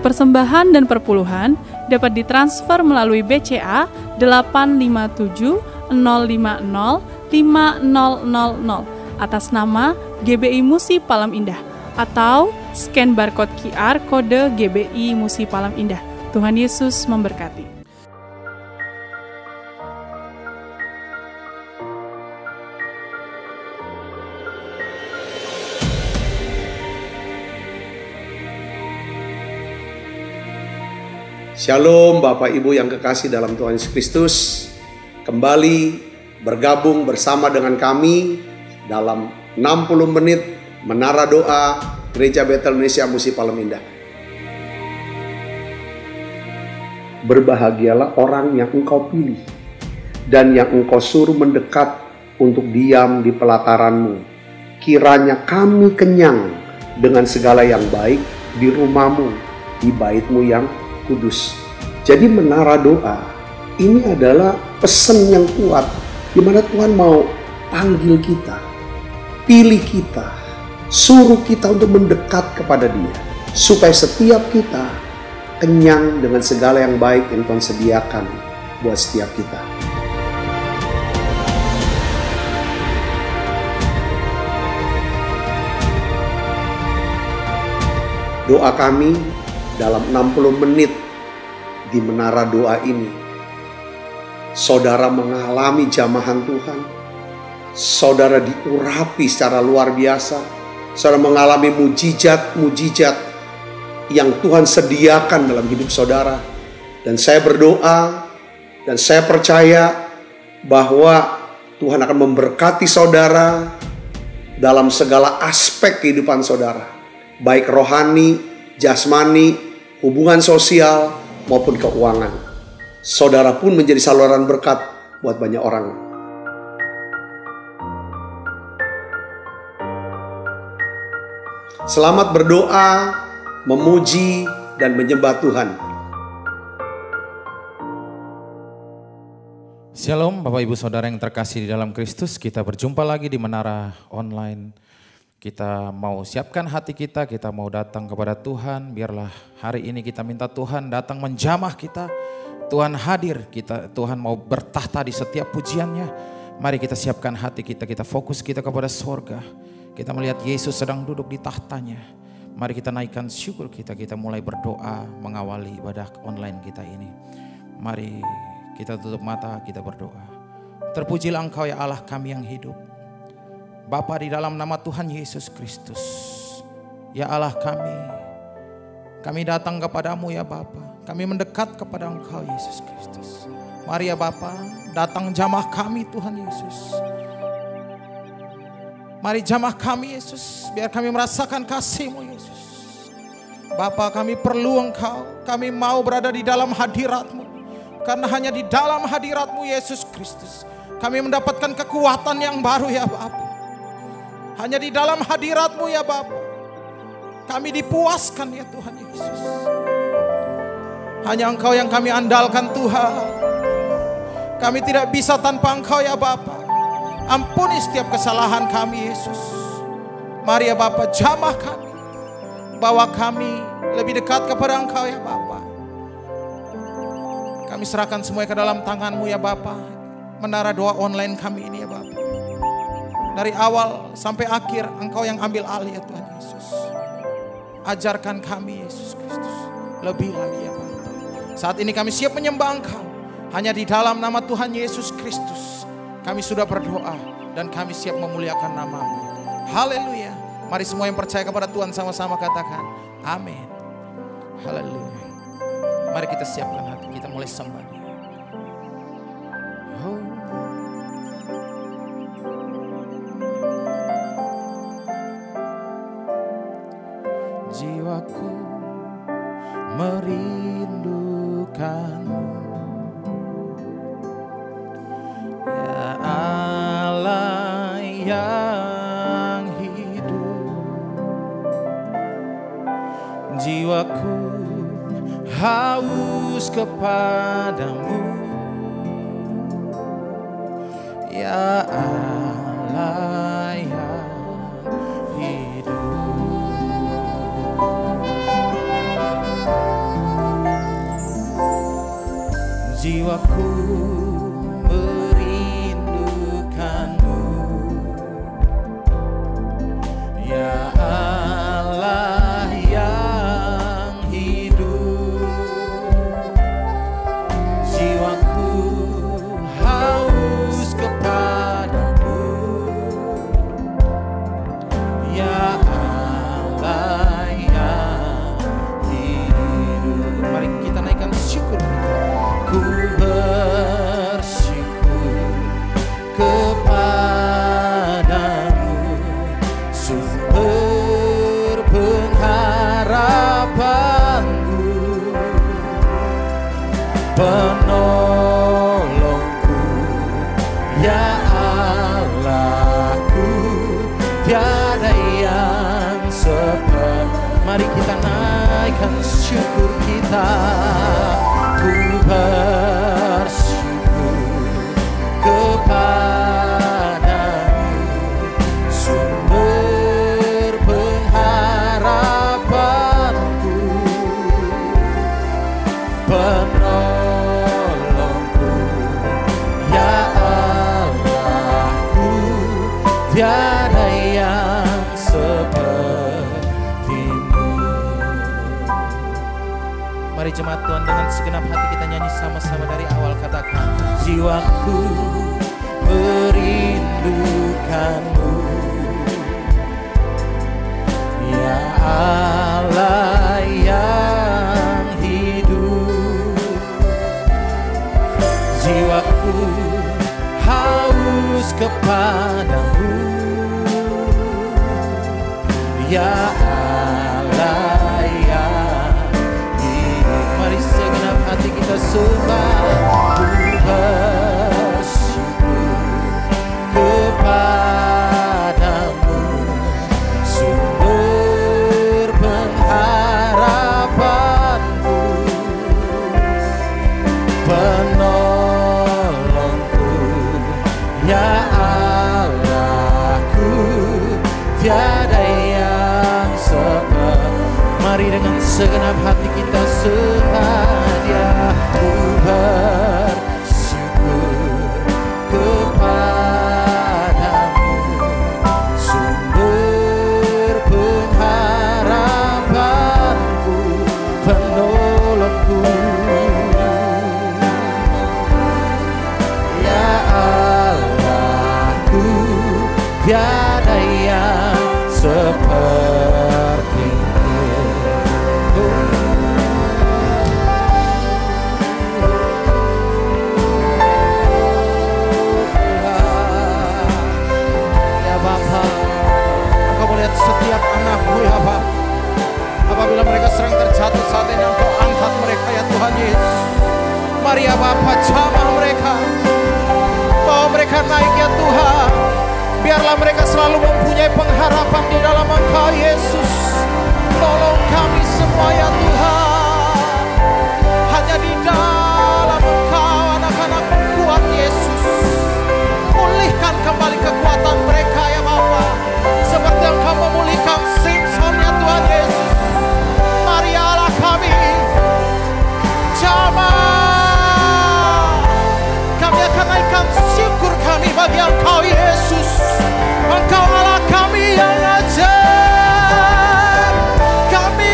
persembahan dan perpuluhan dapat ditransfer melalui BCA 857 050 5000 atas nama GBI Musi Palem Indah atau scan barcode QR kode GBI Musi Palem Indah. Tuhan Yesus memberkati. Shalom Bapak Ibu yang kekasih dalam Tuhan Yesus Kristus. Kembali bergabung bersama dengan kami dalam 60 menit Menara Doa Gereja Betel Indonesia Musi Palem Indah. Berbahagialah orang yang engkau pilih dan yang engkau suruh mendekat untuk diam di pelataranmu. Kiranya kami kenyang dengan segala yang baik di rumahmu, di baitmu yang kudus. Jadi menara doa ini adalah pesan yang kuat di mana Tuhan mau panggil kita, pilih kita, suruh kita untuk mendekat kepada Dia supaya setiap kita kenyang dengan segala yang baik yang Tuhan sediakan buat setiap kita. Doa kami dalam 60 menit di menara doa ini, saudara mengalami jamahan Tuhan, saudara diurapi secara luar biasa, saudara mengalami mujizat-mujizat yang Tuhan sediakan dalam hidup saudara. Dan saya berdoa dan saya percaya bahwa Tuhan akan memberkati saudara dalam segala aspek kehidupan saudara, baik rohani, jasmani, hubungan sosial maupun keuangan. Saudara pun menjadi saluran berkat buat banyak orang. Selamat berdoa, memuji, dan menyembah Tuhan. Shalom Bapak Ibu Saudara yang terkasih di dalam Kristus. Kita berjumpa lagi di Menara Online. Kita mau siapkan hati kita mau datang kepada Tuhan. Biarlah hari ini kita minta Tuhan datang menjamah kita. Tuhan hadir, Tuhan mau bertahta di setiap pujiannya. Mari kita siapkan hati kita fokus kita kepada sorga. Kita melihat Yesus sedang duduk di tahtanya. Mari kita naikkan syukur kita mulai berdoa mengawali ibadah online kita ini. Mari kita tutup mata, kita berdoa. Terpujilah Engkau ya Allah kami yang hidup. Bapa, di dalam nama Tuhan Yesus Kristus, ya Allah kami datang kepadamu ya Bapa. Kami mendekat kepada Engkau Yesus Kristus. Mari ya Bapa, datang jamah kami Tuhan Yesus. Mari jamah kami Yesus, biar kami merasakan kasih-Mu Yesus. Bapa, kami perlu Engkau, kami mau berada di dalam hadirat-Mu. Karena hanya di dalam hadirat-Mu Yesus Kristus, kami mendapatkan kekuatan yang baru ya Bapa. Hanya di dalam hadirat-Mu ya Bapa, kami dipuaskan ya Tuhan Yesus. Hanya Engkau yang kami andalkan Tuhan. Kami tidak bisa tanpa Engkau ya Bapa. Ampuni setiap kesalahan kami Yesus. Mari ya Bapa, jamah kami. Bawa kami lebih dekat kepada Engkau ya Bapa. Kami serahkan semuanya ke dalam tangan-Mu ya Bapa. Menara doa online kami ini ya Bapa. Dari awal sampai akhir Engkau yang ambil alih ya Tuhan Yesus. Ajarkan kami Yesus Kristus lebih lagi ya Bapa. Saat ini kami siap menyembah Engkau. Hanya di dalam nama Tuhan Yesus Kristus kami sudah berdoa dan kami siap memuliakan nama-Mu. Haleluya. Mari semua yang percaya kepada Tuhan sama-sama katakan amin. Haleluya. Mari kita siapkan hati kita mulai sembah. Jiwaku merindukanmu, ya Allah yang hidup. Jiwaku haus kepadamu, ya Allah yang hidup. jiwaku merindukanmu, ya Allah yang hidup. Jiwaku haus kepadamu, ya Allah yang hidup. Mari kita naikkan syukur kita. Ku bersyukur kepadamu, sumber pengharapanku, penolongku, ya Allahku, tiada yang seperti. Mari kita naikkan syukur kita. Ku bersyukur kepadamu, sumber pengharapanku, penolongku, ya Allahku, tiada yang sepertimu. Mari jemaat Tuhan, dengan segenap hati kita nyanyi sama-sama dari awal. Katakan, jiwaku merindukanmu, ya Allah yang hidup. Jiwaku haus kepadamu, ya Allah yang hidup. Mari segenap hati kita sembah. Ku bersyukur kepadamu, sumber pengharapanku, penolongku, ya Allahku, tiada yang seperti. Mari dengan segenap hati kita sembah Dia. Ku bersyukur kepadamu, sumber pengharapanku, penolongku, ya Allahku, tiada yang sepertimu. Setiap anakmu ya Bapa, apabila mereka sedang terjatuh saat ini, Engkau angkat mereka ya Tuhan Yesus. Mari ya Bapa, jamah mereka, bawa mereka naik ya Tuhan. Biarlah mereka selalu mempunyai pengharapan di dalam Engkau Yesus. Tolong kami semua ya Tuhan, hanya di dalam Engkau anak-anak-Mu kuat Yesus. Pulihkan kembali kekuatan mereka ya Bapa, seperti yang Kau memulihkan Simpson ya Tuhan Yesus. Mari Allah kami, jamah kami akan naikkan syukur kami bagi Engkau Yesus. Engkau Allah kami yang ajaib, kami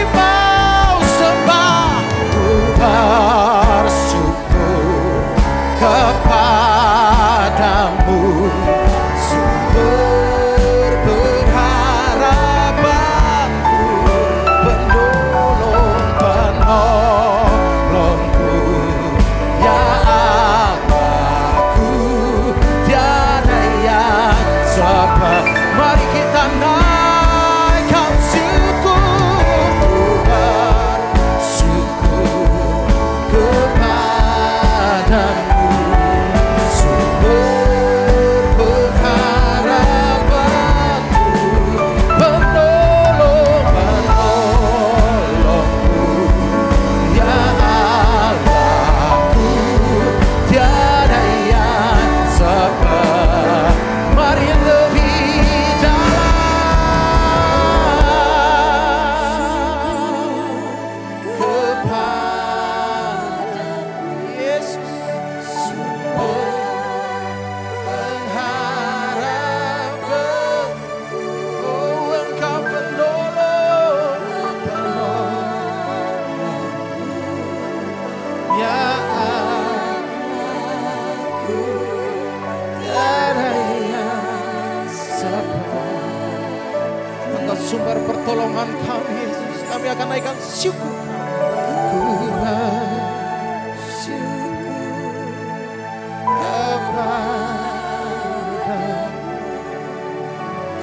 sumber pertolongan kami Yesus. Kami akan naikkan syukur.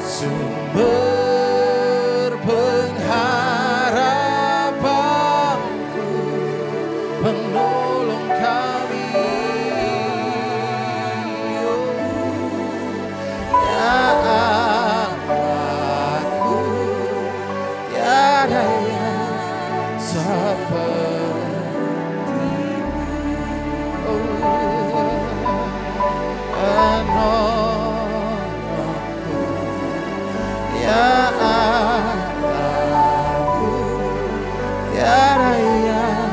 Sumber pengharapanku, penolong kami. Ya aku tiada yang sepertimu. Ya aku tiada yang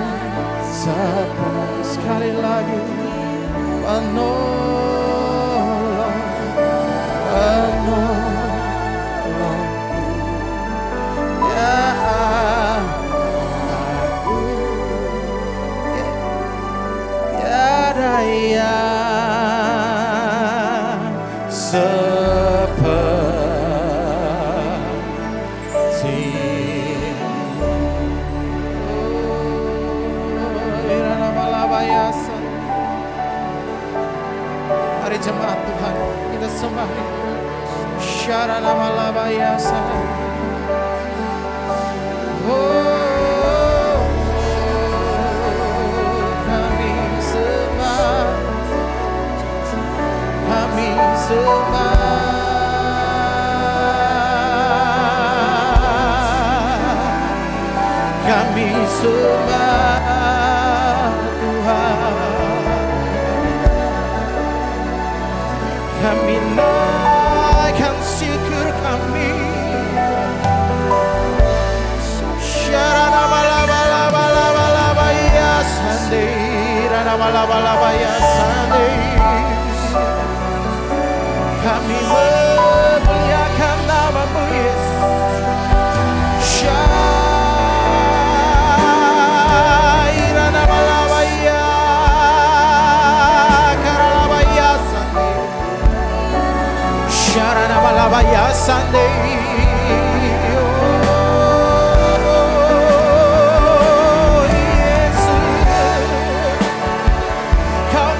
seperti. Sekali lagi penolongku. Ya aku tiada yang seperti. Mari jemaat Tuhan, kita sembah Syarana Malabayasa. Oh, kami sembah, kami sembah. Kami sembah Tuhan, kami naikkan syukur kami. Syarana balabalabalabaya sande, rana balabalabalabaya sande. Kami memuliakan nama-Mu Yesus. Malabaya Sunday, oh Yesus, Kau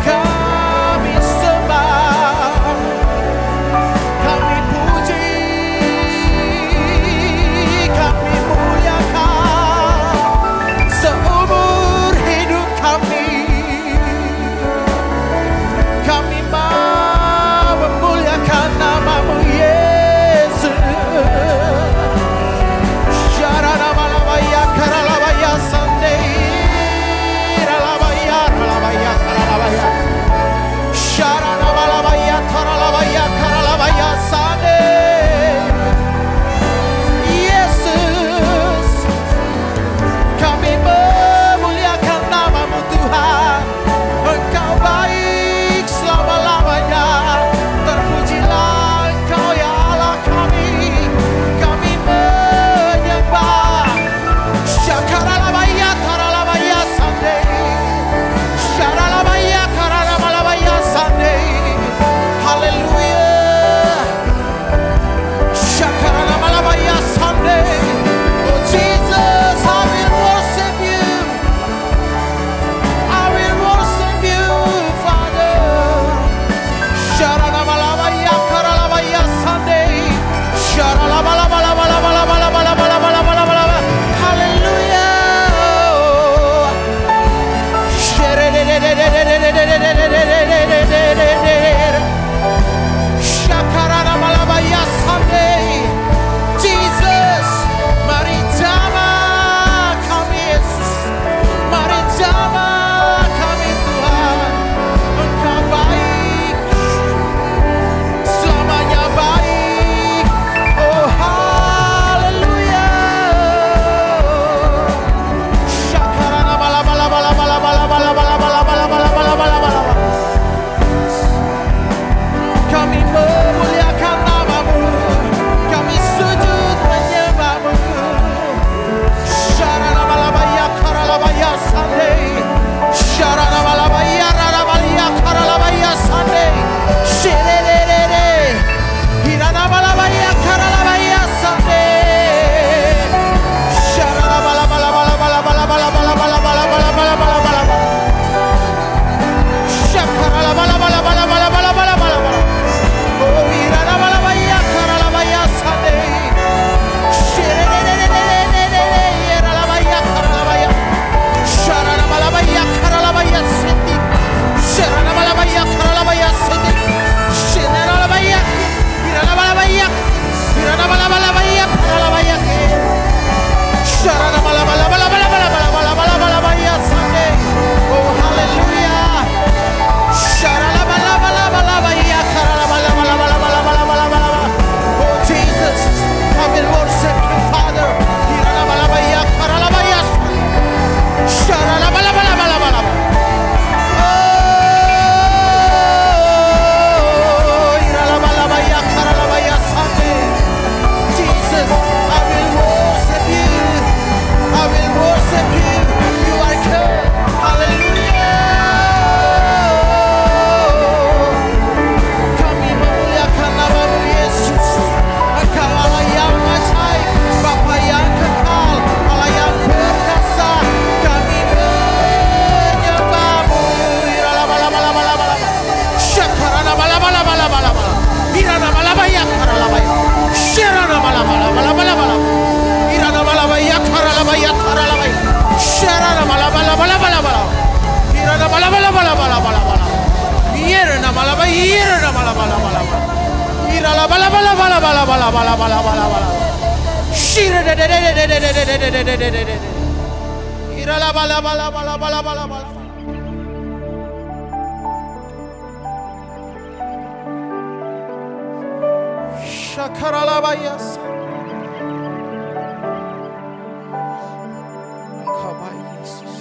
Engkau baik Yesus.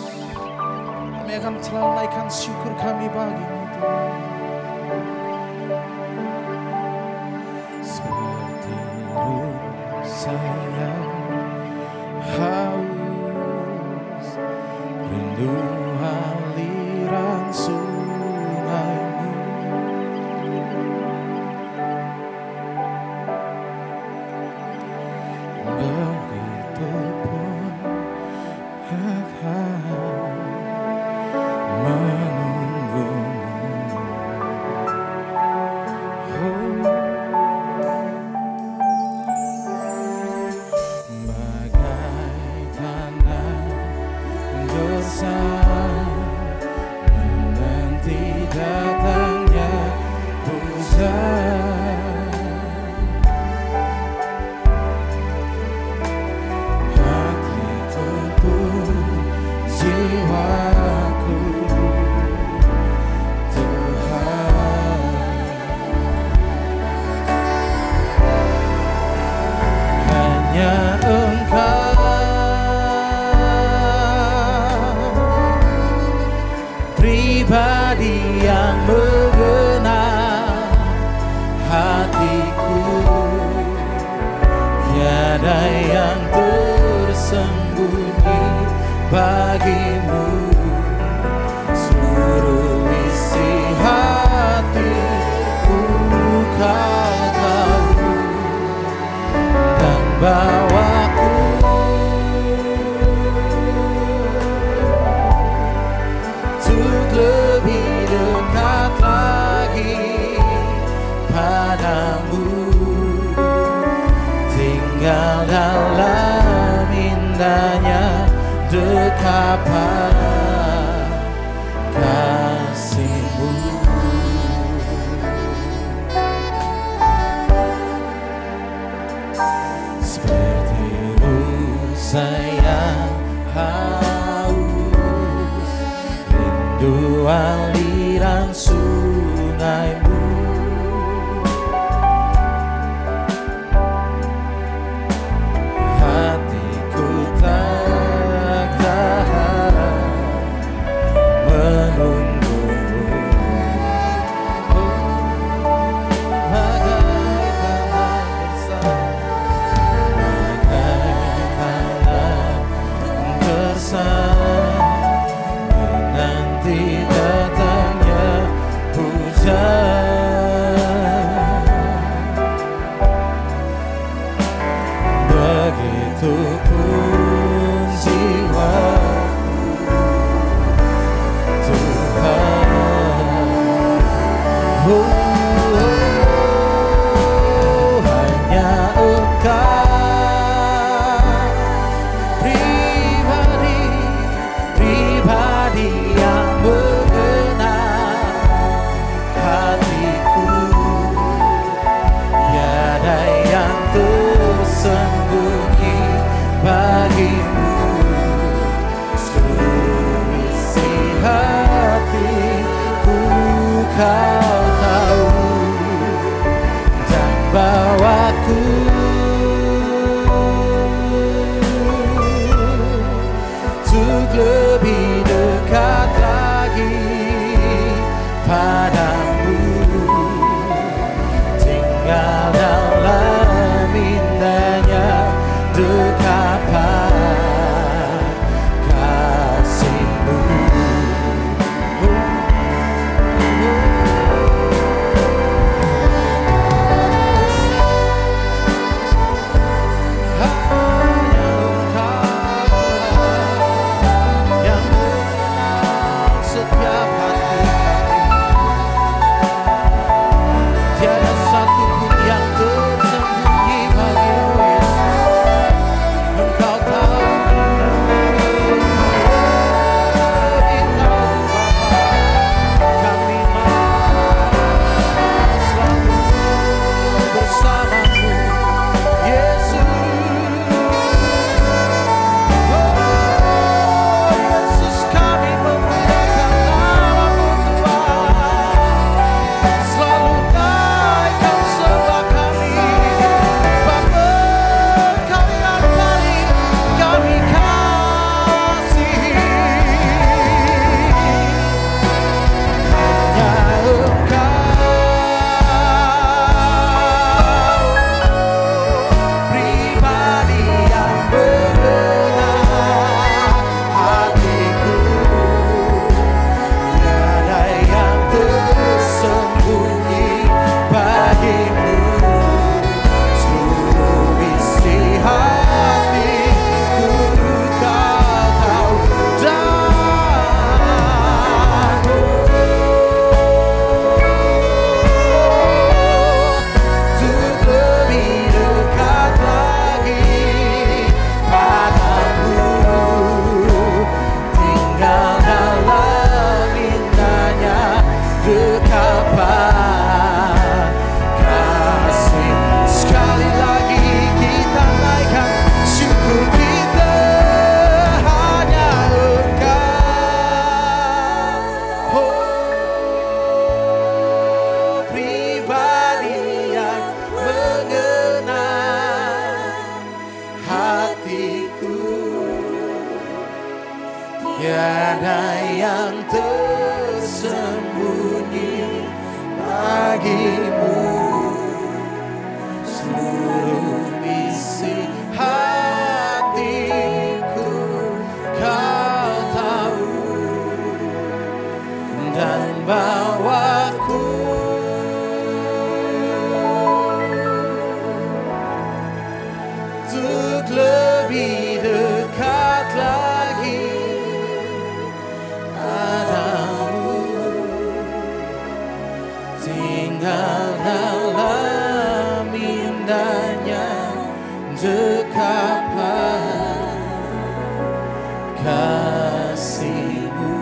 Kami akan selalu naikkan syukur kami bagimu Tuhan. Seperti rusa yang haus, rindu aliran sungai-Mu. Begitupun akan menunggumu. Bagai tanah gersang menanti datangnya hujan. Hatiku pun jiwaku Tuhan, hanya Engkau pribadi yang mengenal hatiku. Tiada yang tersembunyi bagimu. Seluruh isi hatiku Kau tahu, dan bawaku untuk lebih dekat lagi padamu. Tinggal dalam indahnya dekapan kasih-Mu. Seperti rusa yang haus, rindu aliran sungai-Mu. Hatiku tak tahan menunggumu. Bagai tanah gersang menanti datangnya hujan. tiada yang tersembunyi bagimu. Seluruh isi hatiku Kau tahu, dan bawaku untuk lebih dekat lagi padamu, tinggal dalam indahnya dekapan kasih-Mu,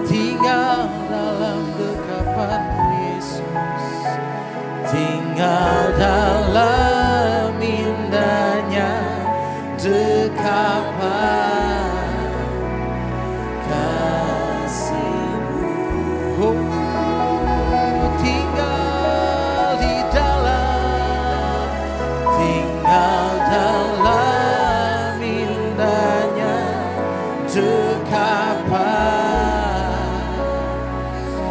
tinggal dalam dekapan Yesus, tinggal dalam indahnya dekapan kasih-Mu. Oh, tinggal di dalam, tinggal dalam indahnya dekapan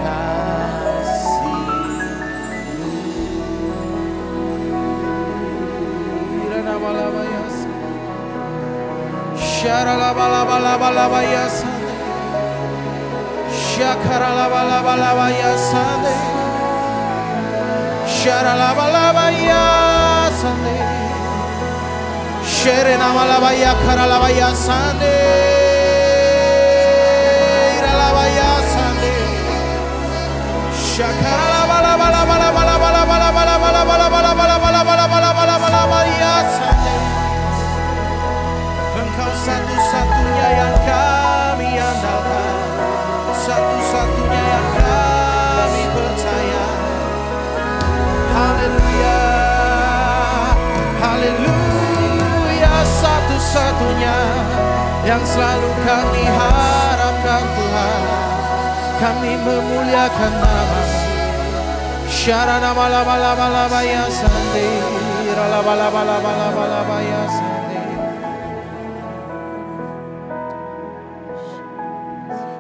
kasih-Mu. Irana-bala-bayas, syarala-bala-bala-bala-bayas, shakarala-bala-bala-bayas, syarala-bala-bayas, sherena-bala-bayakarala-bayas, irala-bayas, shakarala-bala-bala-bala-bala-bala-bala-bala-bala-bala-bala-bala-bala-bala-bayas. Engkau satu-satunya yang kami andalkan, satu-satunya yang kami percaya. Haleluya, haleluya, satu-satunya yang selalu kami harapkan Tuhan. Kami memuliakan nama-Mu. Syarana bala-bala-bala-baya sande, rala-bala-bala-bala-bala-baya sande.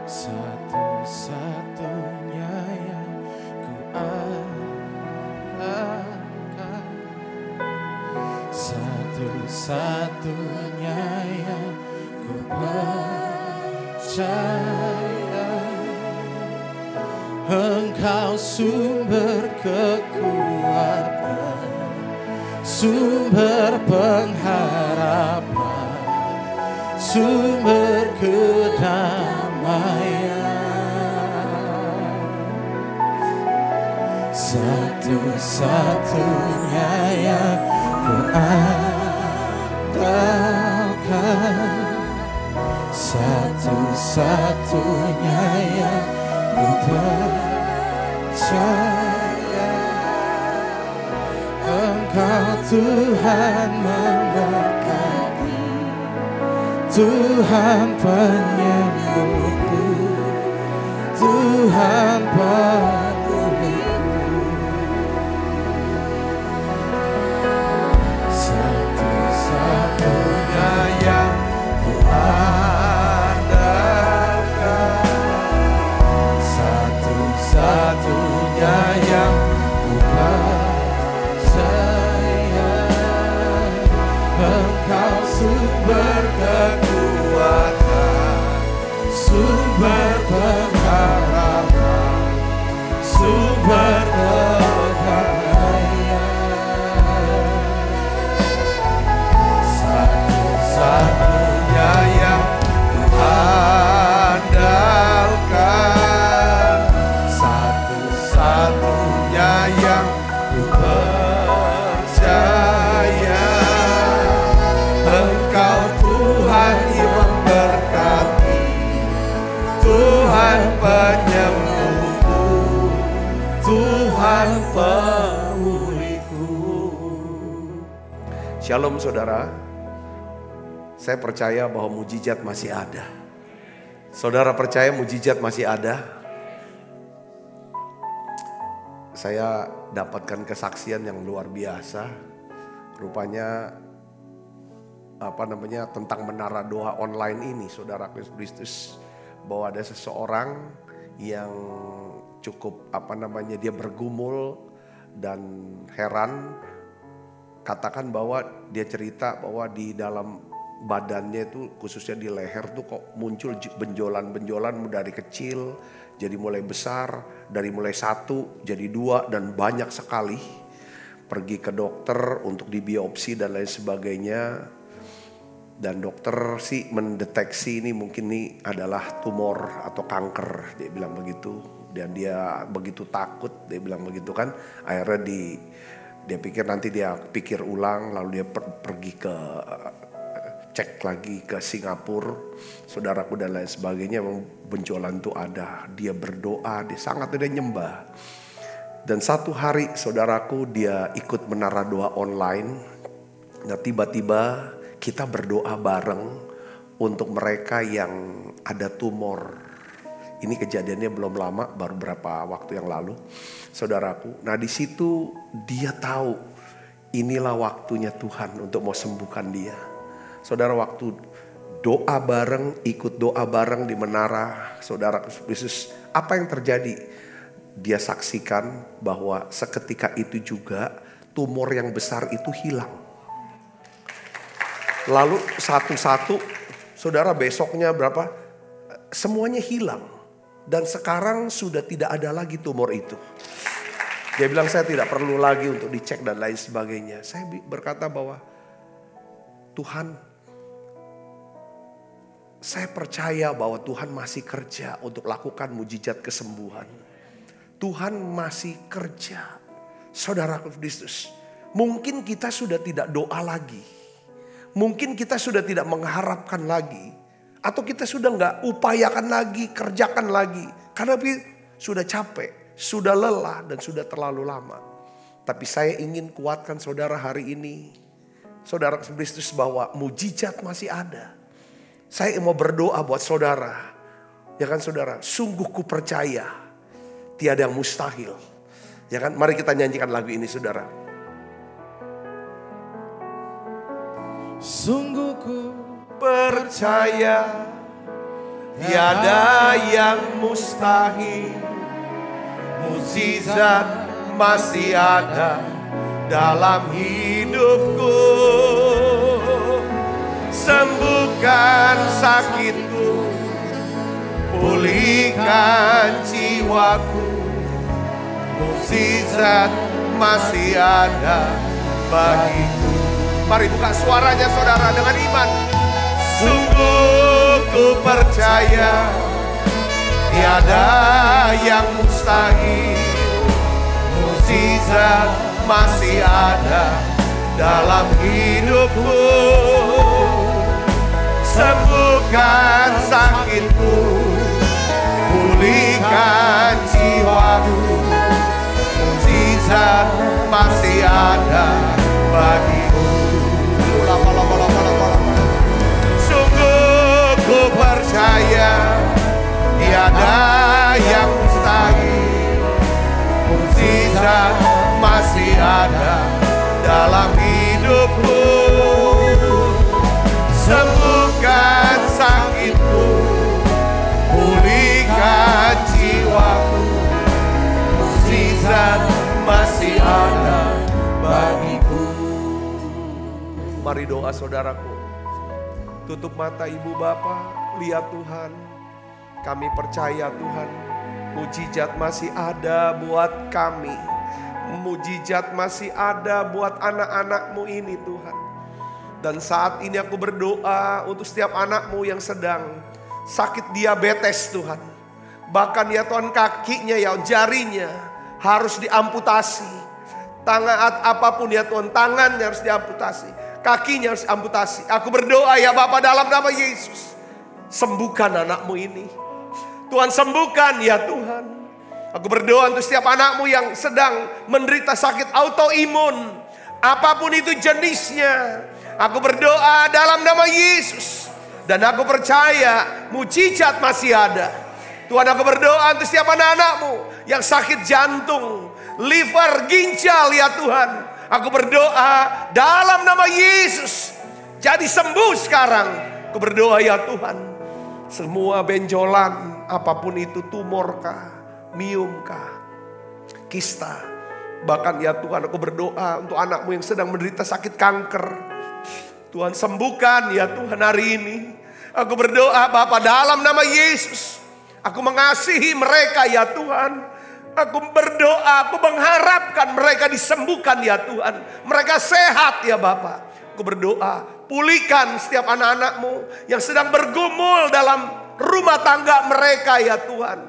Satu-satunya yang ku andalkan, satu-satunya yang ku percaya. Engkau sumber kekuatan, sumber pengharapan, sumber kedamaian. Satu-satunya yang ku andalkan, satu-satunya yang ku percaya. Engkau Tuhan memberkati, Tuhan penyembuhku, Tuhan pemulihanku. Satu-satunya yang ku andalkan, satu-satunya yang ku percaya. Engkau sumber kekuatan, sumber pengharapan, sumber kedamaian. Satu-satunya yang ku andalkan, satu-satunya yang ku percaya. Engkau Tuhan yang memberkati, Tuhan penyembuhku, Tuhan pemulihku. Shalom saudara, saya percaya bahwa mujizat masih ada. Saudara percaya mujizat masih ada? Saya dapatkan kesaksian yang luar biasa. Rupanya tentang menara doa online ini, saudara Kristus, bahwa ada seseorang yang cukup dia bergumul dan heran. Katakan bahwa dia cerita bahwa di dalam badannya itu, khususnya di leher tuh kok muncul benjolan-benjolan dari kecil jadi mulai besar, dari mulai 1 jadi 2 dan banyak sekali. Pergi ke dokter untuk dibiopsi dan lain sebagainya. Dan dokter sih mendeteksi ini mungkin ini adalah tumor atau kanker, dia bilang begitu. Dan dia begitu takut, dia bilang begitu kan. Akhirnya dia pikir nanti dia pikir ulang, lalu dia pergi ke cek lagi ke Singapura, saudaraku, dan lain sebagainya. Memang benjolan itu ada. Dia berdoa, dia nyembah. Dan satu hari, saudaraku, dia ikut menara doa online. Nah, tiba-tiba kita berdoa bareng untuk mereka yang ada tumor. Ini kejadiannya belum lama, baru beberapa waktu yang lalu, saudaraku. Nah, di situ dia tahu inilah waktunya Tuhan untuk mau sembuhkan dia. Saudara, waktu doa bareng, ikut doa bareng di menara, saudara Kristus, apa yang terjadi? Dia saksikan bahwa seketika itu juga tumor yang besar itu hilang. Lalu satu-satu, saudara, besoknya berapa? Semuanya hilang. Dan sekarang sudah tidak ada lagi tumor itu. Dia bilang saya tidak perlu lagi untuk dicek dan lain sebagainya. Saya berkata bahwa Tuhan, saya percaya bahwa Tuhan masih kerja untuk lakukan mujizat kesembuhan. Tuhan masih kerja. Saudara Kristus, mungkin kita sudah tidak doa lagi. Mungkin kita sudah tidak mengharapkan lagi. Atau kita sudah gak upayakan lagi, kerjakan lagi. Karena sudah capek, sudah lelah, dan sudah terlalu lama. Tapi saya ingin kuatkan saudara hari ini, saudara Kristus, bahwa mujizat masih ada. Saya mau berdoa buat saudara. Ya kan saudara, sungguh ku percaya tiada yang mustahil. Ya kan, mari kita nyanyikan lagu ini saudara. Sungguh ku percaya tiada yang mustahil. Mukjizat masih ada dalam hidupku. Sembuhkan sakitku, pulihkan jiwaku. Mukjizat masih ada bagiku. Mari buka suaranya saudara dengan iman. Sungguh ku percaya tiada yang mustahil. Mukjizat masih ada dalam hidupku. Sembuhkan sakitku, pulihkan jiwaku. Mukjizat masih ada bagiku. Sungguh ku percaya tiada yang mustahil. Mukjizat masih ada dalam hidupku. Sembuhkan sakitku, pulihkan jiwaku. Mukjizat masih ada bagiku. Mari doa saudaraku. Tutup mata ibu bapak, lihat Tuhan. Kami percaya Tuhan, mujizat masih ada buat kami. Mujizat masih ada buat anak-anakmu ini Tuhan. Dan saat ini aku berdoa untuk setiap anakmu yang sedang sakit diabetes Tuhan. Bahkan ya Tuhan, kakinya ya, jarinya harus diamputasi. Tangan apapun ya Tuhan, tangannya harus diamputasi. Kakinya harus amputasi. Aku berdoa ya Bapa dalam nama Yesus. Sembuhkan anakmu ini. Tuhan sembuhkan ya Tuhan. Aku berdoa untuk setiap anakmu yang sedang menderita sakit autoimun. Apapun itu jenisnya. Aku berdoa dalam nama Yesus. Dan aku percaya mujizat masih ada. Tuhan, aku berdoa untuk setiap anak-anakmu yang sakit jantung, liver, ginjal ya Tuhan. Aku berdoa dalam nama Yesus. Jadi sembuh sekarang. Aku berdoa ya Tuhan, semua benjolan, apapun itu, tumor kah, miom kah, kista. Bahkan ya Tuhan, aku berdoa untuk anakmu yang sedang menderita sakit kanker. Tuhan sembuhkan ya Tuhan hari ini. Aku berdoa Bapa dalam nama Yesus. Aku mengasihi mereka ya Tuhan. Aku berdoa, aku mengharapkan mereka disembuhkan ya Tuhan. Mereka sehat ya Bapa. Aku berdoa, pulihkan setiap anak-anakmu yang sedang bergumul dalam rumah tangga mereka ya Tuhan.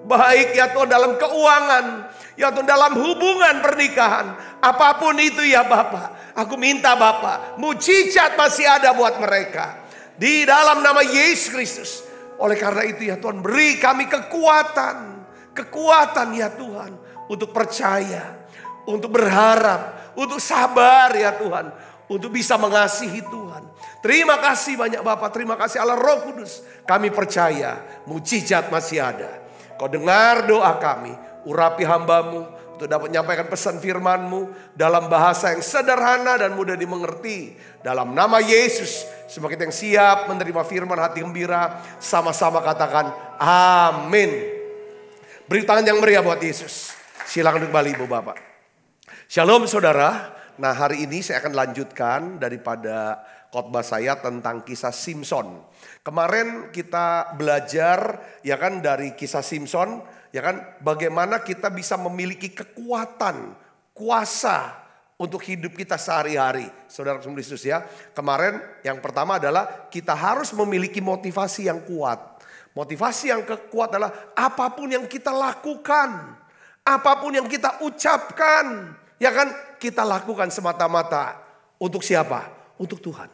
Baik ya Tuhan dalam keuangan, ya Tuhan dalam hubungan pernikahan. Apapun itu ya Bapa. Aku minta Bapa, mujizat masih ada buat mereka. Di dalam nama Yesus Kristus. Oleh karena itu ya Tuhan, beri kami kekuatan. Kekuatan ya Tuhan. Untuk percaya, untuk berharap, untuk sabar ya Tuhan. Untuk bisa mengasihi Tuhan. Terima kasih banyak Bapak, terima kasih Allah Roh Kudus. Kami percaya mujizat masih ada. Kau dengar doa kami, urapi hamba-Mu untuk dapat menyampaikan pesan firman-Mu dalam bahasa yang sederhana dan mudah dimengerti. Dalam nama Yesus, semua kita yang siap menerima firman hati gembira, sama-sama katakan amin. Beri tangan yang meriah buat Yesus. Silakan duduk kembali Ibu Bapak. Shalom saudara. Nah hari ini saya akan lanjutkan daripada khotbah saya tentang kisah Simson. Kemarin kita belajar ya kan dari kisah Simson, ya kan bagaimana kita bisa memiliki kekuatan, kuasa untuk hidup kita sehari-hari. Saudara Kristus ya. Kemarin yang pertama adalah kita harus memiliki motivasi yang kuat. Motivasi yang kuat adalah apapun yang kita lakukan, apapun yang kita ucapkan, ya kan kita lakukan semata-mata untuk siapa? Untuk Tuhan.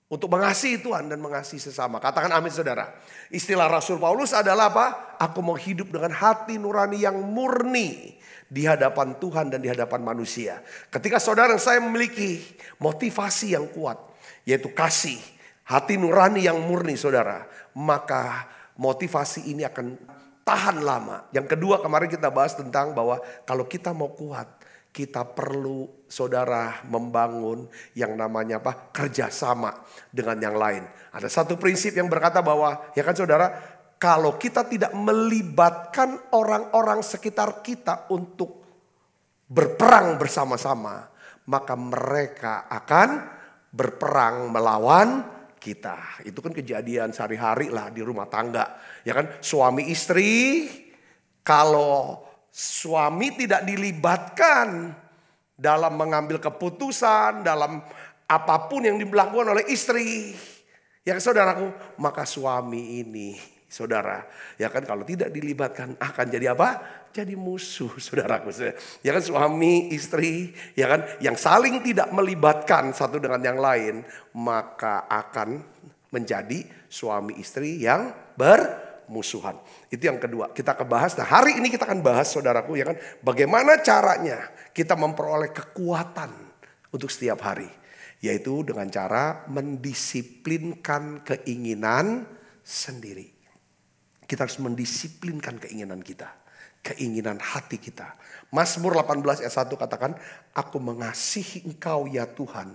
Untuk mengasihi Tuhan dan mengasihi sesama. Katakan amin saudara. Istilah Rasul Paulus adalah apa? Aku mau hidup dengan hati nurani yang murni di hadapan Tuhan dan di hadapan manusia. Ketika saudara dan saya memiliki motivasi yang kuat, yaitu kasih, hati nurani yang murni saudara, maka motivasi ini akan tahan lama. Yang kedua kemarin kita bahas tentang bahwa kalau kita mau kuat, kita perlu saudara membangun yang namanya apa? Kerjasama dengan yang lain. Ada satu prinsip yang berkata bahwa ya kan saudara, kalau kita tidak melibatkan orang-orang sekitar kita untuk berperang bersama-sama, maka mereka akan berperang melawan kita. Itu kan kejadian sehari-hari lah di rumah tangga. Ya kan suami istri, kalau suami tidak dilibatkan dalam mengambil keputusan, dalam apapun yang dilakukan oleh istri, ya saudaraku, maka suami ini, saudara, ya kan kalau tidak dilibatkan akan jadi apa? Jadi musuh, saudaraku. Ya kan suami, istri, ya kan yang saling tidak melibatkan satu dengan yang lain, maka akan menjadi suami istri yang bermusuhan. Itu yang kedua, kita bahas. Nah hari ini kita akan bahas saudaraku ya kan, bagaimana caranya kita memperoleh kekuatan untuk setiap hari. Yaitu dengan cara mendisiplinkan keinginan sendiri. Kita harus mendisiplinkan keinginan kita, keinginan hati kita. Mazmur 18 ayat 1 katakan, aku mengasihi Engkau ya Tuhan,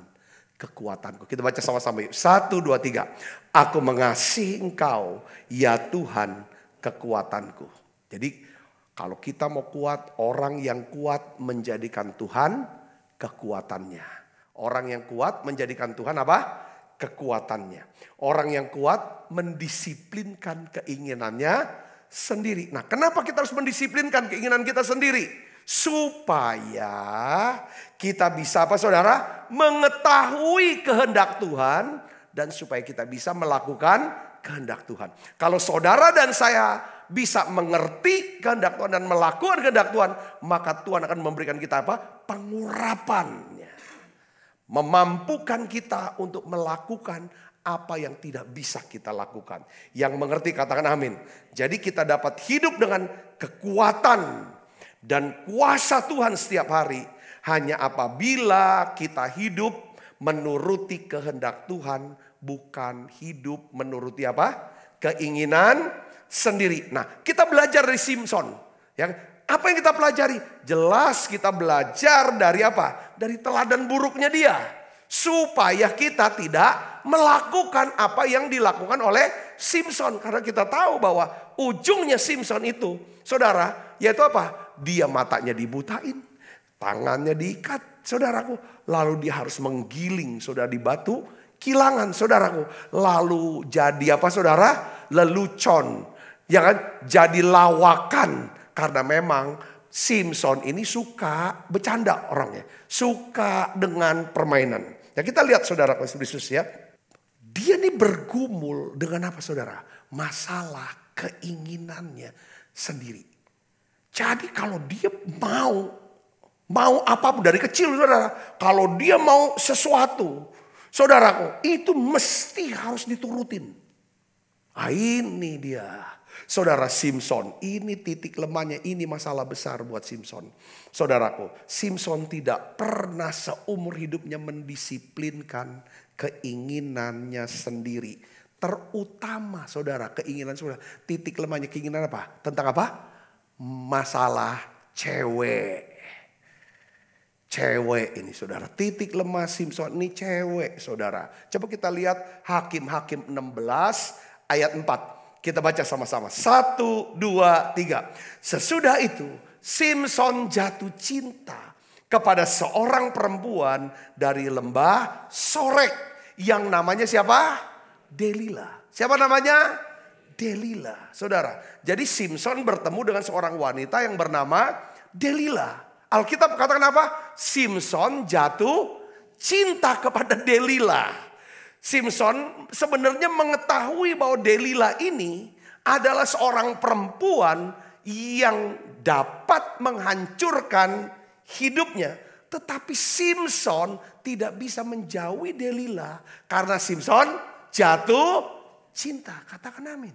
kekuatanku. Kita baca sama-sama yuk. 1, 2, 3. Aku mengasihi Engkau ya Tuhan, kekuatanku. Jadi kalau kita mau kuat, orang yang kuat menjadikan Tuhan kekuatannya. Orang yang kuat menjadikan Tuhan apa? Kekuatannya. Orang yang kuat mendisiplinkan keinginannya sendiri. Nah, kenapa kita harus mendisiplinkan keinginan kita sendiri? Supaya kita bisa apa saudara? Mengetahui kehendak Tuhan dan supaya kita bisa melakukan kehendak Tuhan. Kalau saudara dan saya bisa mengerti kehendak Tuhan dan melakukan kehendak Tuhan, maka Tuhan akan memberikan kita apa? Pengurapannya. Memampukan kita untuk melakukan apa yang tidak bisa kita lakukan. Yang mengerti katakan amin. Jadi kita dapat hidup dengan kekuatan dan kuasa Tuhan setiap hari. Hanya apabila kita hidup menuruti kehendak Tuhan, bukan hidup menuruti apa? Keinginan sendiri. Nah, kita belajar dari Simson. Apa yang kita pelajari? Jelas kita belajar dari apa? Dari teladan buruknya dia. Supaya kita tidak melakukan apa yang dilakukan oleh Simson. Karena kita tahu bahwa ujungnya Simson itu, saudara, yaitu apa? Dia matanya dibutain, tangannya diikat, saudaraku. Lalu dia harus menggiling, saudara, di batu kilangan, saudaraku. Lalu jadi apa, saudara? Lelucon, ya kan? Jadi lawakan. Karena memang Simson ini suka bercanda orangnya. Suka dengan permainan. Ya kita lihat, saudara Kristus ya. Dia ini bergumul dengan apa, saudara? Masalah keinginannya sendiri. Jadi kalau dia mau apapun dari kecil, saudara. Kalau dia mau sesuatu, saudaraku, itu mesti harus diturutin. Ini dia. Saudara, Simson, ini titik lemahnya, ini masalah besar buat Simson. Saudaraku, Simson tidak pernah seumur hidupnya mendisiplinkan keinginannya sendiri. Terutama, saudara, keinginan saudara. Titik lemahnya keinginan apa? Tentang apa? Masalah cewek. Cewek ini, saudara. Titik lemah Simson ini cewek, saudara. Coba kita lihat Hakim-Hakim 16 ayat 4. Kita baca sama-sama. 1, 2, 3. Sesudah itu Simson jatuh cinta kepada seorang perempuan dari lembah Sorek. Yang namanya siapa? Delila. Siapa namanya? Delila. Saudara. Jadi Simson bertemu dengan seorang wanita yang bernama Delila. Alkitab katakan apa? Simson jatuh cinta kepada Delila. Simson sebenarnya mengetahui bahwa Delila ini adalah seorang perempuan yang dapat menghancurkan hidupnya. Tetapi Simson tidak bisa menjauhi Delila karena Simson jatuh cinta. Katakan amin.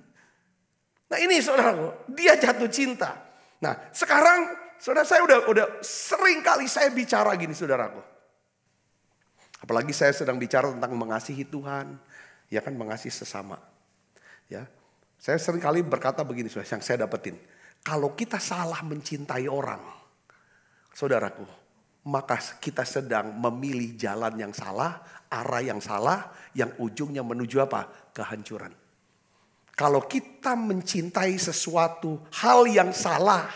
Nah ini saudaraku, dia jatuh cinta. Nah sekarang saudara, saya udah sering kali saya bicara gini, saudaraku. Apalagi saya sedang bicara tentang mengasihi Tuhan, ya kan, mengasihi sesama. Ya, saya sering kali berkata begini, yang saya dapetin. Kalau kita salah mencintai orang, saudaraku, maka kita sedang memilih jalan yang salah, arah yang salah, yang ujungnya menuju apa? Kehancuran. Kalau kita mencintai sesuatu, hal yang salah,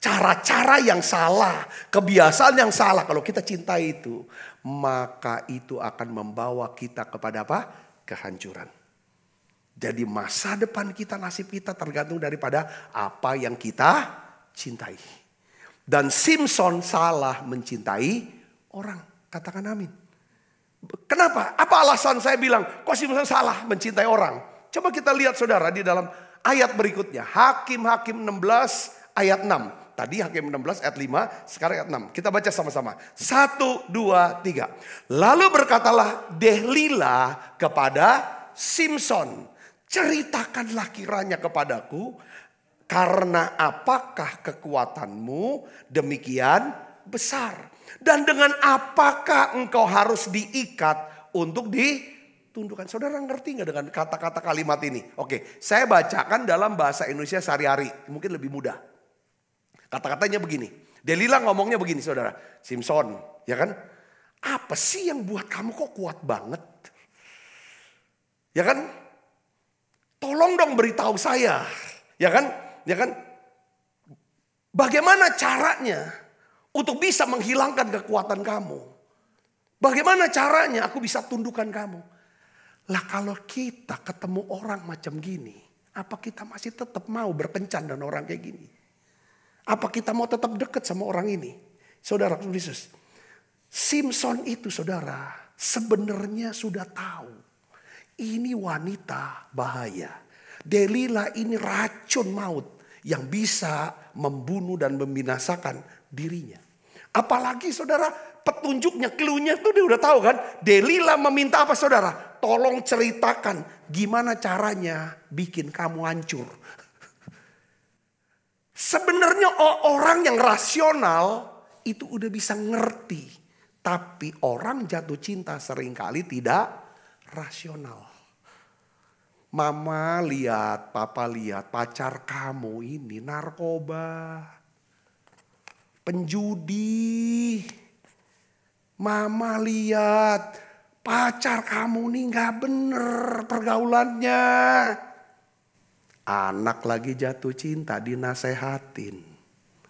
cara-cara yang salah, kebiasaan yang salah, kalau kita cintai itu, maka itu akan membawa kita kepada apa? Kehancuran. Jadi masa depan kita, nasib kita tergantung daripada apa yang kita cintai. Dan Simson salah mencintai orang. Katakan amin. Kenapa? Apa alasan saya bilang kok Simson salah mencintai orang? Coba kita lihat, saudara, di dalam ayat berikutnya. Hakim-Hakim 16 ayat 6. Tadi Hakim 16 ayat 5, sekarang ayat 6. Kita baca sama-sama. 1, 2, 3. Lalu berkatalah Delila kepada Simson, ceritakanlah kiranya kepadaku, karena apakah kekuatanmu demikian besar? Dan dengan apakah engkau harus diikat untuk ditundukkan? Saudara ngerti gak dengan kata-kata kalimat ini? Oke, saya bacakan dalam bahasa Indonesia sehari-hari. Mungkin lebih mudah. Kata-katanya begini. Delila ngomongnya begini, saudara. Simson, ya kan? Apa sih yang buat kamu kok kuat banget? Ya kan? Tolong dong beritahu saya. Ya kan? Ya kan? Bagaimana caranya untuk bisa menghilangkan kekuatan kamu? Bagaimana caranya aku bisa tundukkan kamu? Lah kalau kita ketemu orang macam gini, apa kita masih tetap mau berkencan dengan orang kayak gini? Apa kita mau tetap dekat sama orang ini? Saudara Yesus, Simson itu, saudara, sebenarnya sudah tahu ini wanita bahaya. Delila ini racun maut yang bisa membunuh dan membinasakan dirinya. Apalagi, saudara, petunjuknya, clue-nya itu dia udah tahu kan. Delila meminta apa, saudara? Tolong ceritakan gimana caranya bikin kamu hancur. Sebenarnya orang yang rasional itu udah bisa ngerti. Tapi orang jatuh cinta seringkali tidak rasional. Mama lihat, papa lihat pacar kamu ini narkoba, penjudi. Mama lihat pacar kamu nih gak bener pergaulannya. Anak lagi jatuh cinta dinasehatin.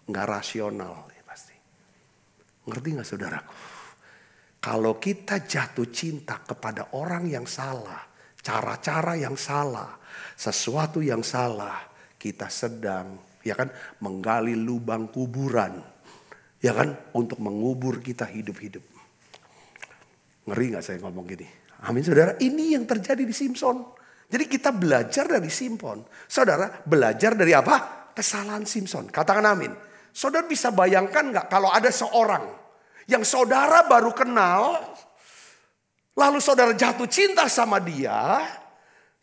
Gak rasional ya pasti. Ngerti gak saudaraku? Kalau kita jatuh cinta kepada orang yang salah, cara-cara yang salah, sesuatu yang salah, kita sedang ya kan menggali lubang kuburan, ya kan, untuk mengubur kita hidup-hidup. Ngeri gak saya ngomong gini? Amin saudara, ini yang terjadi di Simson. Jadi kita belajar dari Simson. Saudara, belajar dari apa? Kesalahan Simson. Katakan amin. Saudara bisa bayangkan gak kalau ada seorang yang saudara baru kenal, lalu saudara jatuh cinta sama dia,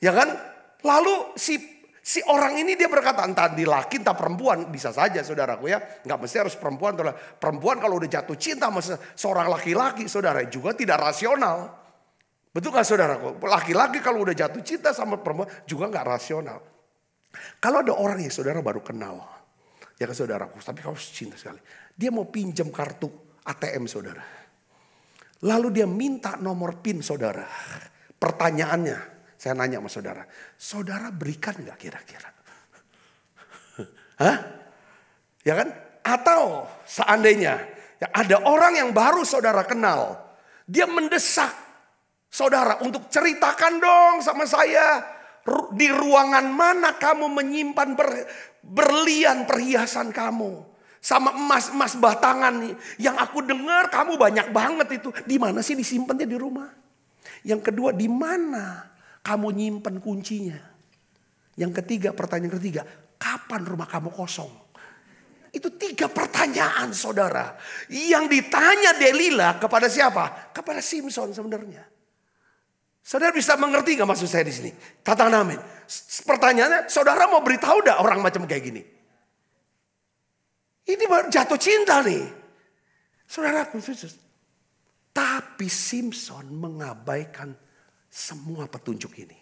ya kan? Lalu si orang ini dia berkata, entah di laki entah perempuan, bisa saja saudaraku ya, nggak mesti harus perempuan. Perempuan kalau udah jatuh cinta sama seorang laki-laki, saudara juga tidak rasional. Betul nggak saudaraku? Laki-laki kalau udah jatuh cinta sama perempuan juga nggak rasional. Kalau ada orang yang saudara baru kenal, ya kan saudaraku, tapi kamu cinta sekali, dia mau pinjam kartu ATM saudara. Lalu dia minta nomor PIN saudara. Pertanyaannya, saya nanya sama saudara, saudara berikan gak kira-kira? Hah? Ya kan? Atau seandainya ya ada orang yang baru saudara kenal, dia mendesak saudara untuk ceritakan dong sama saya, di ruangan mana kamu menyimpan berlian perhiasan kamu? Sama emas-emas batangan nih. Yang aku dengar kamu banyak banget itu. Di mana sih disimpannya di rumah? Yang kedua, di mana kamu nyimpan kuncinya? Yang ketiga, pertanyaan ketiga, kapan rumah kamu kosong? Itu 3 pertanyaan saudara. Yang ditanya Delila kepada siapa? Kepada Simson sebenarnya. Saudara bisa mengerti gak maksud saya di sini? Katakan amin. Pertanyaannya, saudara mau beritahu gak orang macam kayak gini? Ini jatuh cinta nih. Saudaraku, tapi Simson mengabaikan semua petunjuk ini.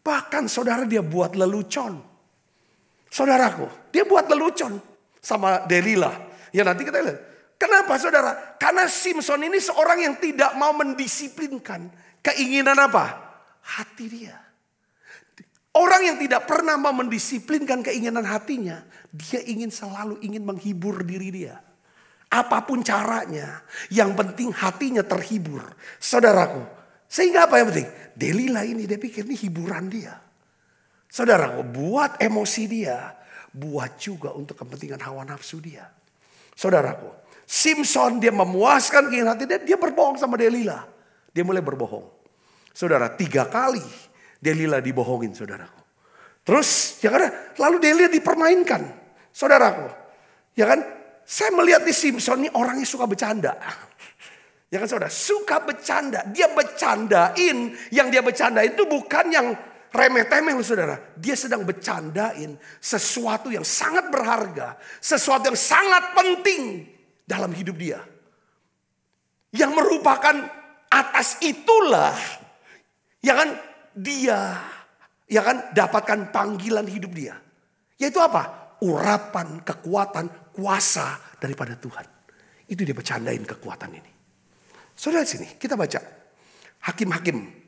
Bahkan saudara dia buat lelucon. Saudaraku, dia buat lelucon sama Delila. Ya nanti kita lihat. Kenapa saudara? Karena Simson ini seorang yang tidak mau mendisiplinkan keinginan apa? Hati dia. Orang yang tidak pernah mau mendisiplinkan keinginan hatinya, dia selalu ingin menghibur diri dia. Apapun caranya, yang penting hatinya terhibur. Saudaraku, sehingga apa yang penting? Delila ini dia pikir ini hiburan dia. Saudaraku, buat emosi dia, buat juga untuk kepentingan hawa nafsu dia. Saudaraku, Simson dia memuaskan keinginan hati dia berbohong sama Delila. Dia mulai berbohong. Saudara, 3 kali Delila dibohongin saudaraku. Terus ya kan, lalu Delila dipermainkan. Saudaraku, ya kan, saya melihat di Simson ini orangnya suka bercanda. Ya kan saudara, suka bercanda. Dia bercandain, yang dia bercandain itu bukan yang remeh-temeh loh saudara. Dia sedang bercandain sesuatu yang sangat berharga. Sesuatu yang sangat penting dalam hidup dia. Yang merupakan atas itulah, ya kan, dia ya kan dapatkan panggilan hidup dia. Yaitu apa? Urapan, kekuatan, kuasa daripada Tuhan. Itu dia bercandain kekuatan ini. Saudara sini kita baca Hakim-Hakim.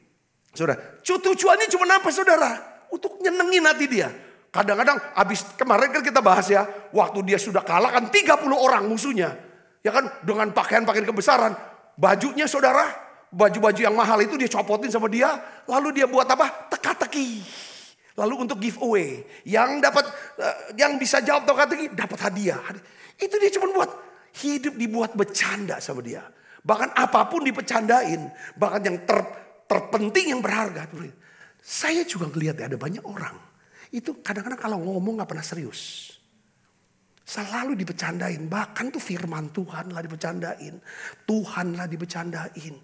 Saudara, tujuannya cuma apa saudara? Untuk nyenengin hati dia. Kadang-kadang habis kemarin kan kita bahas ya, waktu dia sudah kalahkan 30 orang musuhnya. Ya kan, dengan pakaian-pakaian kebesaran, bajunya saudara, baju-baju yang mahal itu dia copotin sama dia. Lalu dia buat apa? Teka-teki. Lalu untuk giveaway. Yang dapat, yang bisa jawab teka-teki dapat hadiah. Itu dia cuma buat. Hidup dibuat bercanda sama dia. Bahkan apapun dipecandain. Bahkan yang terpenting yang berharga. Saya juga ngelihat ya, ada banyak orang. Itu kadang-kadang kalau ngomong gak pernah serius. Selalu dibecandain. Bahkan tuh firman Tuhan lah dibecandain. Tuhan lah dibecandain.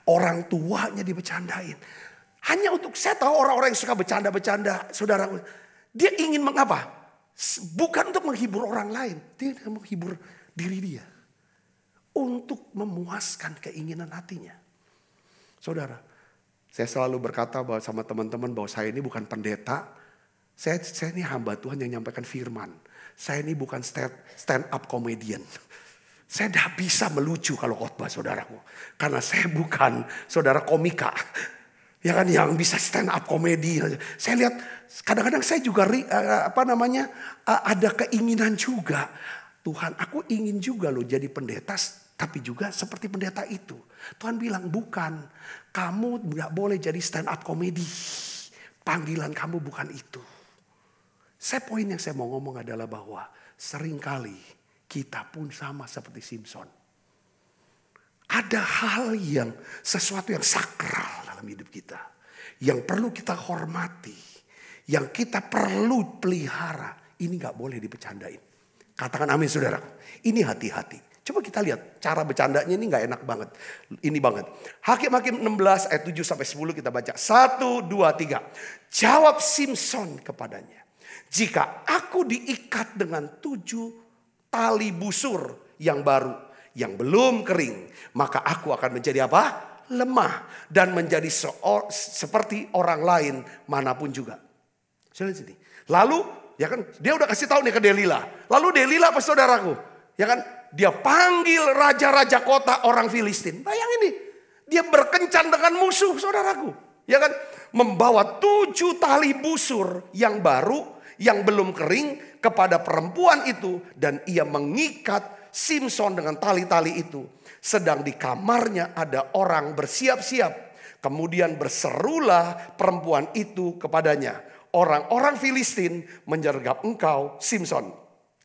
Orang tuanya dibecandain. Hanya untuk, saya tahu orang-orang yang suka bercanda-bercanda. Saudara, dia ingin mengapa? Bukan untuk menghibur orang lain. Dia menghibur diri dia. Untuk memuaskan keinginan hatinya. Saudara, saya selalu berkata bahwa sama teman-teman bahwa saya ini bukan pendeta. Saya ini hamba Tuhan yang menyampaikan firman. Saya ini bukan stand up comedian. Saya tidak bisa melucu kalau khotbah saudaraku. Karena saya bukan saudara komika. Ya kan, yang bisa stand up komedi. Saya lihat kadang-kadang saya juga ada keinginan juga. Tuhan, aku ingin juga loh jadi pendeta, tapi juga seperti pendeta itu. Tuhan bilang bukan, kamu nggak boleh jadi stand up komedi. Panggilan kamu bukan itu. Poin yang saya mau ngomong adalah bahwa seringkali kita pun sama seperti Simson. Ada hal yang sesuatu yang sakral dalam hidup kita. Yang perlu kita hormati. Yang kita perlu pelihara. Ini gak boleh dibercandain. Katakan amin saudara. Ini hati-hati. Coba kita lihat cara bercandanya ini gak enak banget. Ini banget. Hakim-Hakim 16 ayat 7-10 kita baca. 1, 2, 3. Jawab Simson kepadanya. Jika aku diikat dengan 7 tali busur yang baru, yang belum kering, maka aku akan menjadi apa? Lemah dan menjadi seperti orang lain manapun juga. Sini. Lalu, ya kan, dia udah kasih tahu nih ke Delila. Lalu Delila apa saudaraku? Ya kan, dia panggil raja-raja kota orang Filistin. Bayangin nih, dia berkencan dengan musuh saudaraku. Ya kan, membawa 7 tali busur yang baru, yang belum kering kepada perempuan itu. Dan ia mengikat Simson dengan tali-tali itu. Sedang di kamarnya ada orang bersiap-siap. Kemudian berserulah perempuan itu kepadanya. Orang-orang Filistin menyergap engkau Simson.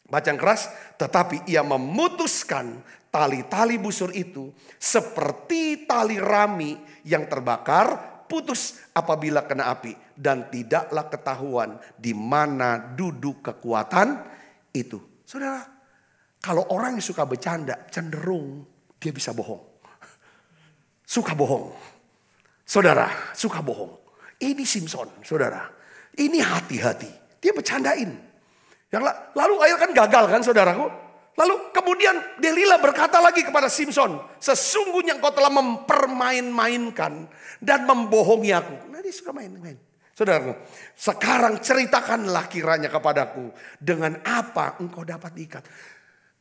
Baca yang keras. Tetapi ia memutuskan tali-tali busur itu seperti tali rami yang terbakar, putus apabila kena api. Dan tidaklah ketahuan di mana duduk kekuatan itu. Saudara, kalau orang yang suka bercanda cenderung dia bisa bohong. Suka bohong. Saudara, suka bohong. Ini Simson, saudara. Ini hati-hati. Dia bercandain. Lalu akhirnya kan gagal kan saudaraku. Lalu kemudian Delila berkata lagi kepada Simson, sesungguhnya engkau telah mempermain-mainkan dan membohongi aku. Nah, dia suka main-main. Saudaraku, sekarang ceritakanlah kiranya kepadaku dengan apa engkau dapat diikat.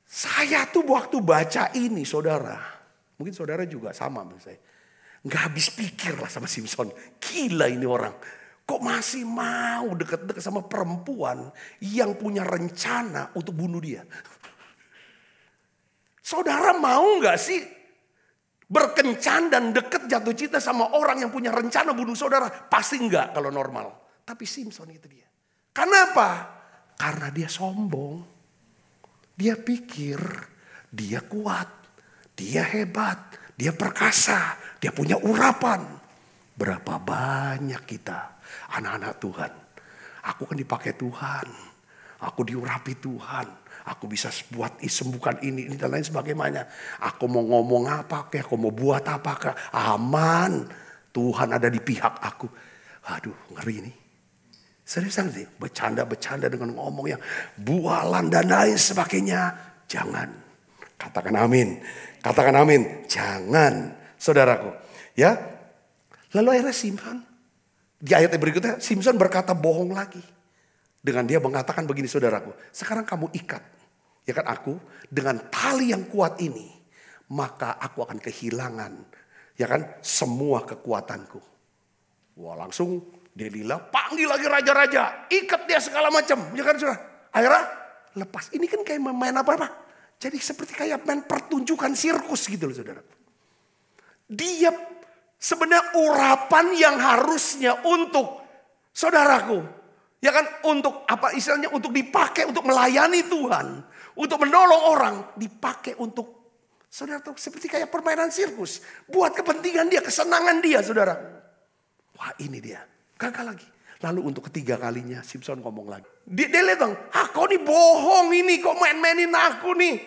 Saya tuh waktu baca ini saudara, mungkin saudara juga sama dengan saya. Gak habis pikir lah sama Simson. Gila ini orang. Kok masih mau deket-deket sama perempuan yang punya rencana untuk bunuh dia. Saudara mau gak sih berkencan dan deket jatuh cinta sama orang yang punya rencana bunuh saudara? Pasti enggak kalau normal. Tapi Simson itu dia. Kenapa? Karena dia sombong. Dia pikir dia kuat. Dia hebat. Dia perkasa. Dia punya urapan. Berapa banyak kita anak-anak Tuhan. Aku kan dipakai Tuhan. Aku diurapi Tuhan. Aku bisa sembuhkan ini dan lain sebagainya. Aku mau ngomong apa, aku mau buat apa, aman. Tuhan ada di pihak aku. Aduh, ngeri nih. Seriusan sih, bercanda-bercanda dengan ngomong yang bualan dan lain sebagainya. Jangan. Katakan amin. Katakan amin. Jangan, saudaraku. Ya. Lalu akhirnya Simson, di ayat berikutnya, Simson berkata bohong lagi. Dengan dia mengatakan begini saudaraku. Sekarang kamu ikat. Ya kan aku dengan tali yang kuat ini. Maka aku akan kehilangan. Ya kan semua kekuatanku. Wah langsung Delila panggil lagi raja-raja. Ikat dia segala macam. Ya kan saudara. Akhirnya lepas. Ini kan kayak main apa-apa. Jadi seperti kayak main pertunjukan sirkus gitu loh saudara. Dia sebenarnya urapan yang harusnya untuk saudaraku. Ya kan untuk apa istilahnya untuk dipakai untuk melayani Tuhan. Untuk menolong orang dipakai untuk saudara tahu seperti kayak permainan sirkus. Buat kepentingan dia, kesenangan dia saudara. Wah ini dia, gagal lagi. Lalu untuk ketiga kalinya Simson ngomong lagi. Dia lihat dong, kau nih bohong ini, kok main-mainin aku nih.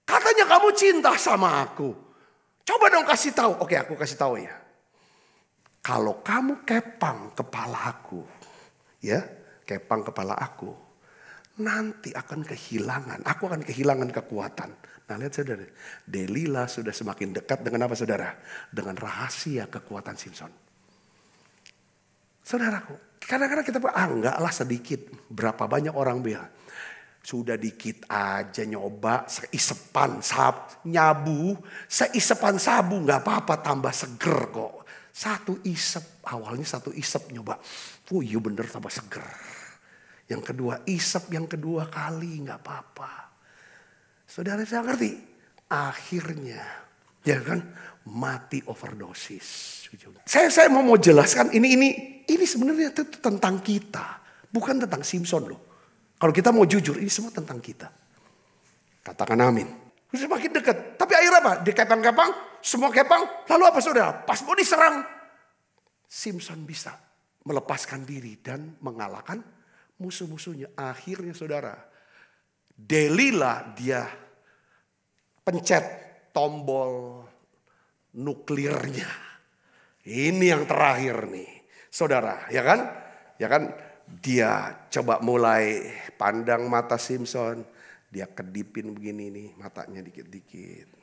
Katanya kamu cinta sama aku. Coba dong kasih tahu. Oke aku kasih tahu ya. Kalau kamu kepang kepala aku. Ya, kepang kepala aku. Nanti akan kehilangan. Aku akan kehilangan kekuatan. Nah lihat saudara. Delila sudah semakin dekat dengan apa saudara? Dengan rahasia kekuatan Simson. Saudaraku. Kadang-kadang kita enggak lah sedikit. Berapa banyak orang bilang. Sudah dikit aja nyoba seisepan nyabu, seisepan sabu nggak apa-apa, tambah seger kok. Satu isep, awalnya satu isep nyoba. Oh iya bener tambah seger. Yang kedua isep, yang kedua kali nggak apa-apa. Saudara saya ngerti. Akhirnya ya kan mati overdosis. Saya mau jelaskan ini sebenarnya itu tentang kita, bukan tentang Simpson loh. Kalau kita mau jujur, ini semua tentang kita. Katakan amin. Semakin dekat. Tapi akhirnya apa? Dikepang-kepang, semua kepang. Lalu apa saudara? Pas mau diserang, Simpson bisa melepaskan diri dan mengalahkan musuh-musuhnya. Akhirnya saudara, Delila dia pencet tombol nuklirnya. Ini yang terakhir nih. Saudara, ya kan? Ya kan? Dia coba mulai pandang mata Simpson. Dia kedipin begini nih matanya dikit-dikit.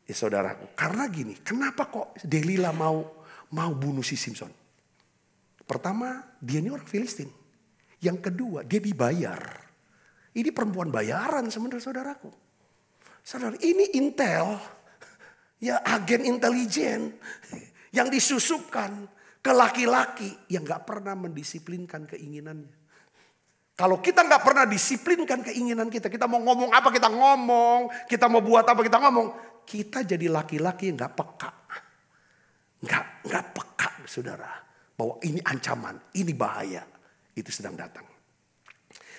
Ya saudaraku, karena gini, kenapa kok Delila mau bunuh si Simpson? Pertama, dia ini orang Filistin. Yang kedua, dia dibayar. Ini perempuan bayaran sebenarnya saudaraku. Saudara, ini intel. Ya agen intelijen yang disusupkan ke laki-laki yang gak pernah mendisiplinkan keinginannya. Kalau kita gak pernah disiplinkan keinginan kita mau ngomong apa kita ngomong, kita mau buat apa kita ngomong, kita jadi laki-laki yang gak peka. Gak peka saudara, bahwa ini ancaman, ini bahaya, itu sedang datang.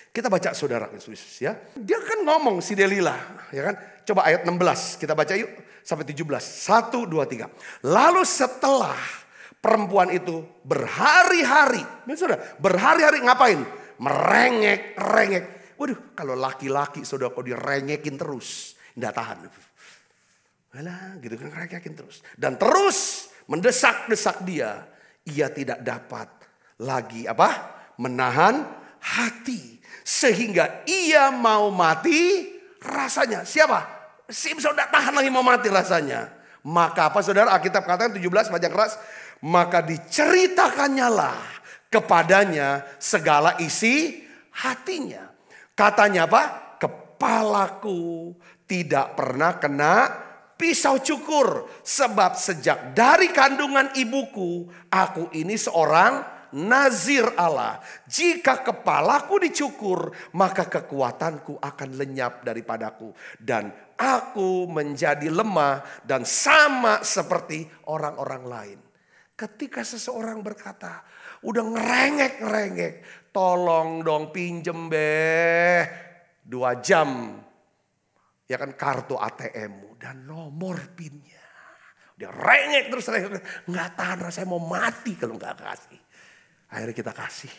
Kita baca saudara Yesus ya. Dia kan ngomong si Delila, ya kan? Coba ayat 16 kita baca yuk sampai 17. 1, 2, 3. Lalu setelah perempuan itu berhari-hari ngapain? Merengek. Waduh, kalau laki-laki saudara kok direngekin terus, enggak tahan. Alah, gitu kan rengekin terus. Dan terus mendesak-desak dia. Ia tidak dapat lagi menahan hati. Sehingga ia mau mati rasanya. Siapa? Simpson tidak tahan lagi mau mati rasanya. Maka apa saudara? Alkitab katakan 17 baca keras. Maka diceritakannya lah kepadanya segala isi hatinya. Katanya apa? Kepalaku tidak pernah kena pisau cukur. Sebab sejak dari kandungan ibuku, aku ini seorang nazir Allah. Jika kepalaku dicukur, maka kekuatanku akan lenyap daripadaku. Dan aku menjadi lemah dan sama seperti orang-orang lain. Ketika seseorang berkata, udah ngerengek, tolong dong pinjem 2 jam. Ya kan kartu ATM-mu dan nomor PIN-nya. Dia rengek terus, nggak tahan rasanya mau mati kalau nggak kasih. Akhirnya kita kasih.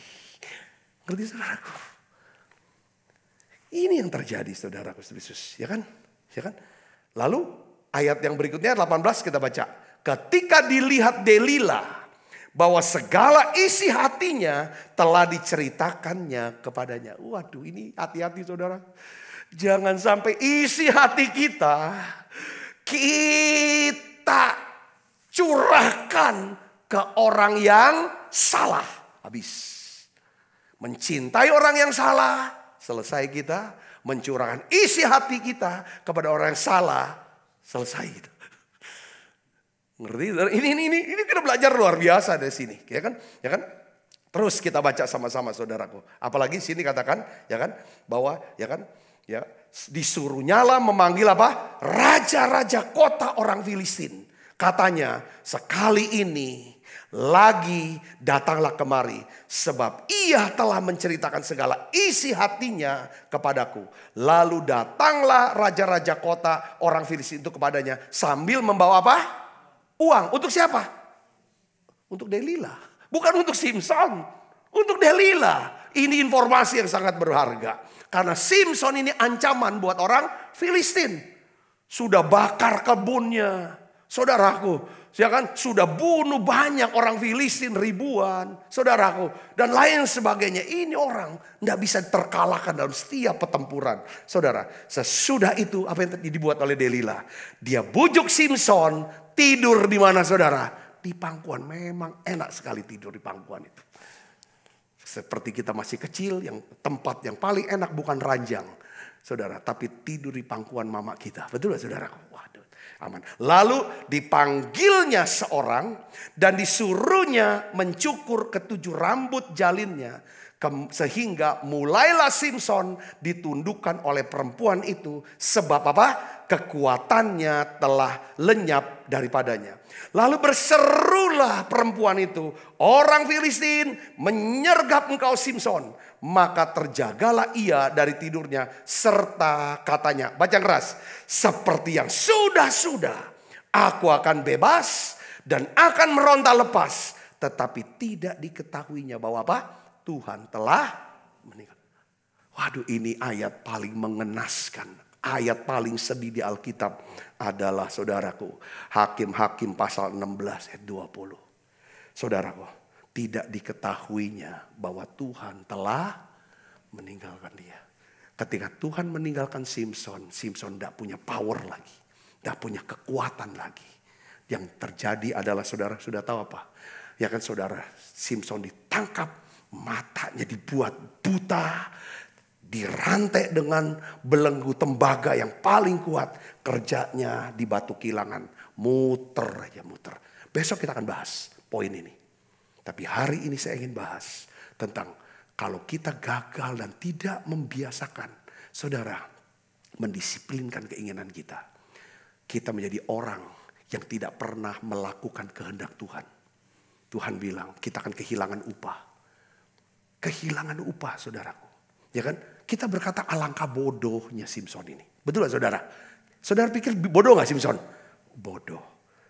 Ngerti saudaraku? Ini yang terjadi saudaraku Yesus, ya kan? Ya kan? Lalu ayat yang berikutnya 18 kita baca. Ketika dilihat Delila bahwa segala isi hatinya telah diceritakannya kepadanya. Waduh, ini hati-hati saudara. Jangan sampai isi hati kita curahkan ke orang yang salah. Habis. Mencintai orang yang salah, selesai kita. Mencurahkan isi hati kita kepada orang yang salah, selesai kita. Ngerti? Ini kita belajar luar biasa dari sini, ya kan? Ya kan? Terus kita baca sama-sama saudaraku. Apalagi sini katakan, ya kan, bahwa ya kan, ya disuruh nyala memanggil apa? Raja-raja kota orang Filistin. Katanya, sekali ini lagi datanglah kemari, sebab ia telah menceritakan segala isi hatinya kepadaku. Lalu datanglah raja-raja kota orang Filistin itu kepadanya sambil membawa apa? Uang. Untuk siapa? Untuk Delila. Bukan untuk Simpson. Untuk Delila. Ini informasi yang sangat berharga. Karena Simpson ini ancaman buat orang Filistin. Sudah bakar kebunnya. Saudaraku, ya kan, sudah bunuh banyak orang Filistin ribuan. Saudaraku, dan lain sebagainya. Ini orang tidak bisa terkalahkan dalam setiap pertempuran. Saudara, sesudah itu apa yang dibuat oleh Delila? Dia bujuk Simpson. Tidur di mana saudara? Di pangkuan. Memang enak sekali tidur di pangkuan itu. Seperti kita masih kecil, yang tempat yang paling enak bukan ranjang, saudara, tapi tidur di pangkuan mama kita. Betul gak saudara? Waduh, aman. Lalu dipanggilnya seorang dan disuruhnya mencukur ketujuh rambut jalinnya. Sehingga mulailah Simson ditundukkan oleh perempuan itu. Sebab apa? Kekuatannya telah lenyap daripadanya. Lalu berserulah perempuan itu, orang Filistin menyergap engkau Simson. Maka terjagalah ia dari tidurnya serta katanya, baca keras, seperti yang sudah-sudah aku akan bebas dan akan meronta lepas. Tetapi tidak diketahuinya bahwa apa? Tuhan telah meninggal. Waduh, ini ayat paling mengenaskan. Ayat paling sedih di Alkitab adalah, saudaraku, Hakim-Hakim pasal 16 ayat 20. Saudaraku, tidak diketahuinya bahwa Tuhan telah meninggalkan dia. Ketika Tuhan meninggalkan Simson, Simson tidak punya power lagi. Tidak punya kekuatan lagi. Yang terjadi adalah, saudara sudah tahu apa? Ya kan saudara, Simson ditangkap. Matanya dibuat buta, dirantai dengan belenggu tembaga yang paling kuat. Kerjanya di batu kilangan, muter aja muter. Besok kita akan bahas poin ini. Tapi hari ini saya ingin bahas tentang kalau kita gagal dan tidak membiasakan, saudara, mendisiplinkan keinginan kita. Kita menjadi orang yang tidak pernah melakukan kehendak Tuhan. Tuhan bilang kita akan kehilangan upah. Kehilangan upah, saudaraku. Ya kan? Kita berkata alangkah bodohnya Simson ini. Betul gak saudara? Saudara pikir bodoh gak Simson? Bodoh.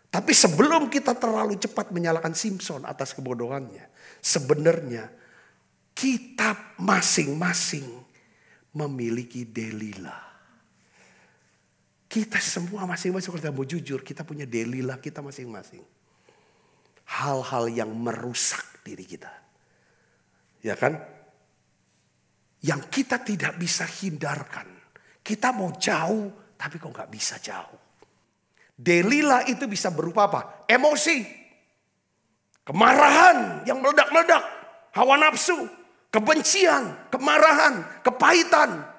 Tapi sebelum kita terlalu cepat menyalahkan Simson atas kebodohannya, sebenarnya kita masing-masing memiliki Delilah. Kita semua masing-masing, kalau kita mau jujur, kita punya Delilah kita masing-masing. Hal-hal yang merusak diri kita. Ya kan? Yang kita tidak bisa hindarkan. Kita mau jauh, tapi kok gak bisa jauh. Delilah itu bisa berupa apa? Emosi. Kemarahan yang meledak-meledak. Hawa nafsu. Kebencian. Kemarahan. Kepahitan.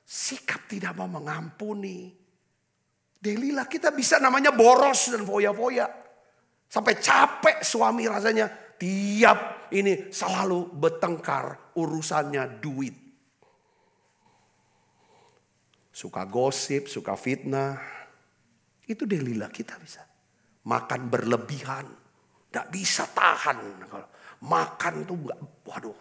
Sikap tidak mau mengampuni. Delilah kita bisa namanya boros dan foya-foya. Sampai capek suami rasanya. Tiap ini selalu bertengkar, urusannya duit. Suka gosip, suka fitnah. Itu Delilah kita bisa. Makan berlebihan. Gak bisa tahan. Makan tuh gak, waduh.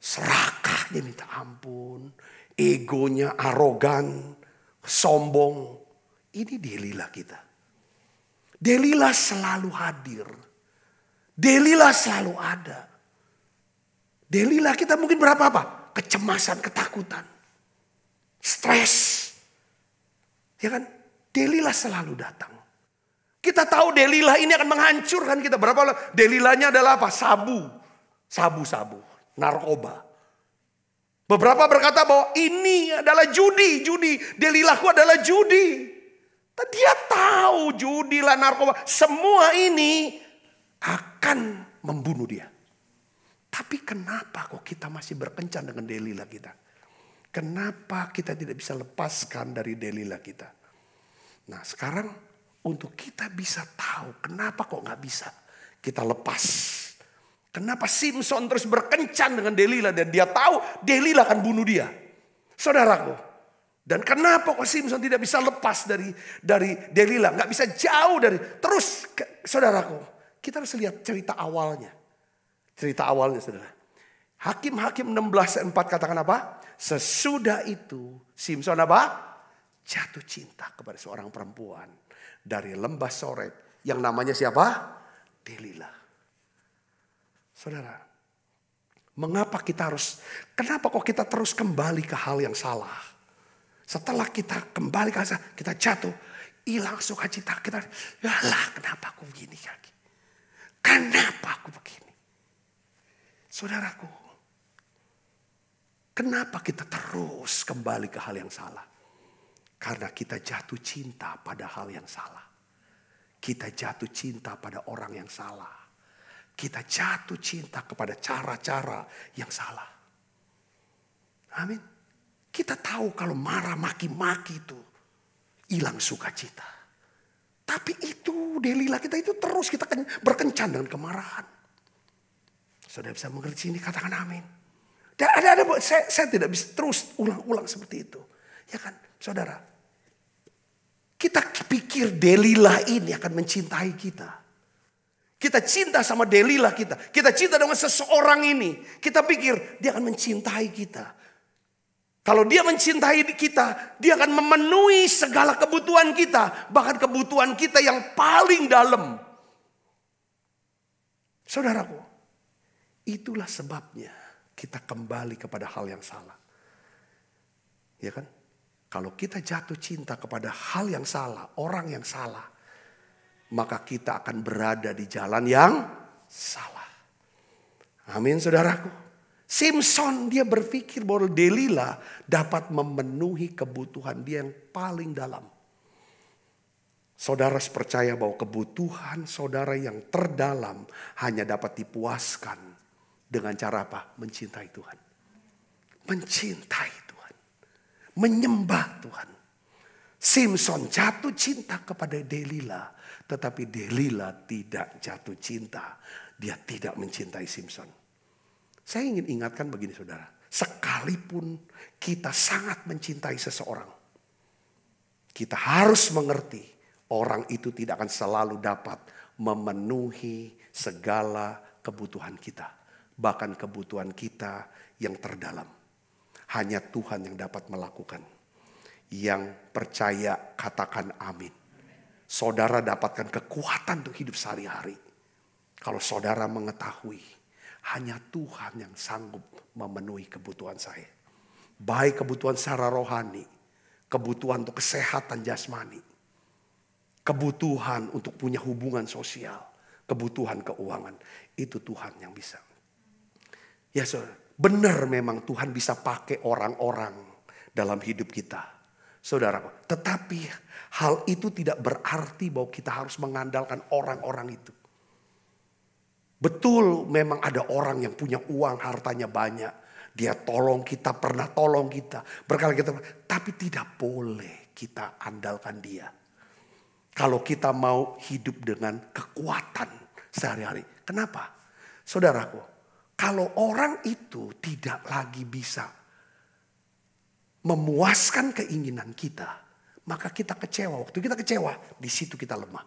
Serakahnya minta ampun. Egonya arogan. Sombong. Ini Delilah kita. Delilah selalu hadir. Delilah selalu ada. Delilah kita mungkin berapa apa? Kecemasan, ketakutan. Stres. Ya kan? Delilah selalu datang. Kita tahu Delilah ini akan menghancurkan kita. Berapa? Delilahnya adalah apa? Sabu. Sabu-sabu. Narkoba. Beberapa berkata bahwa ini adalah judi. Delilahku adalah judi. Dia tahu judi lah, narkoba. Semua ini akan membunuh dia. Tapi kenapa kok kita masih berkencan dengan Delilah kita? Kenapa kita tidak bisa lepaskan dari Delilah kita? Nah sekarang untuk kita bisa tahu kenapa kok gak bisa kita lepas. Kenapa Simson terus berkencan dengan Delilah dan dia tahu Delilah akan bunuh dia. Saudaraku. Dan kenapa kok Simson tidak bisa lepas dari Delilah. Gak bisa jauh dari. Terus saudaraku. Kita harus lihat cerita awalnya. Cerita awalnya saudara. Hakim-Hakim 16:4 katakan apa? Sesudah itu Simson apa? Jatuh cinta kepada seorang perempuan. Dari lembah Soret. Yang namanya siapa? Delilah. Saudara. Mengapa kita harus. Kenapa kok kita terus kembali ke hal yang salah? Setelah kita kembali ke hal salah. Kita jatuh. Hilang sukacita kita. Yalah kenapa aku begini lagi? Kenapa aku begini? Saudaraku, kenapa kita terus kembali ke hal yang salah? Karena kita jatuh cinta pada hal yang salah. Kita jatuh cinta pada orang yang salah. kita jatuh cinta kepada cara-cara yang salah. Amin. Kita tahu kalau marah maki-maki itu hilang sukacita. Tapi itu Delila kita itu terus kita berkencan dengan kemarahan. Saudara bisa mengerti ini, katakan amin. Dan saya tidak bisa terus ulang-ulang seperti itu. Ya kan, saudara. Kita pikir Delila ini akan mencintai kita. Kita cinta sama Delila kita. Kita cinta dengan seseorang ini. Kita pikir dia akan mencintai kita. Kalau dia mencintai kita, dia akan memenuhi segala kebutuhan kita. Bahkan kebutuhan kita yang paling dalam. Saudaraku, itulah sebabnya kita kembali kepada hal yang salah. Ya kan? Kalau kita jatuh cinta kepada hal yang salah, orang yang salah, maka kita akan berada di jalan yang salah. Amin, saudaraku. Simpson dia berpikir bahwa Delila dapat memenuhi kebutuhan dia yang paling dalam. Saudara percaya bahwa kebutuhan saudara yang terdalam hanya dapat dipuaskan dengan cara apa? Mencintai Tuhan. Mencintai Tuhan. Menyembah Tuhan. Simpson jatuh cinta kepada Delila. Tetapi Delila tidak jatuh cinta. Dia tidak mencintai Simpson. Saya ingin ingatkan begini saudara. Sekalipun kita sangat mencintai seseorang. Kita harus mengerti orang itu tidak akan selalu dapat memenuhi segala kebutuhan kita. Bahkan kebutuhan kita yang terdalam. Hanya Tuhan yang dapat melakukan. Yang percaya katakan amin. Saudara dapatkan kekuatan untuk hidup sehari-hari. Kalau saudara mengetahui hanya Tuhan yang sanggup memenuhi kebutuhan saya. Baik kebutuhan secara rohani, kebutuhan untuk kesehatan jasmani, kebutuhan untuk punya hubungan sosial, kebutuhan keuangan. Itu Tuhan yang bisa. Ya saudara, benar memang Tuhan bisa pakai orang-orang dalam hidup kita. Saudara, tetapi hal itu tidak berarti bahwa kita harus mengandalkan orang-orang itu. Betul memang ada orang yang punya uang, hartanya banyak. Dia tolong kita, pernah tolong kita. Berkali kita, tapi tidak boleh kita andalkan dia. Kalau kita mau hidup dengan kekuatan sehari-hari. Kenapa? Saudaraku, kalau orang itu tidak lagi bisa memuaskan keinginan kita, maka kita kecewa. Waktu kita kecewa, di situ kita lemah.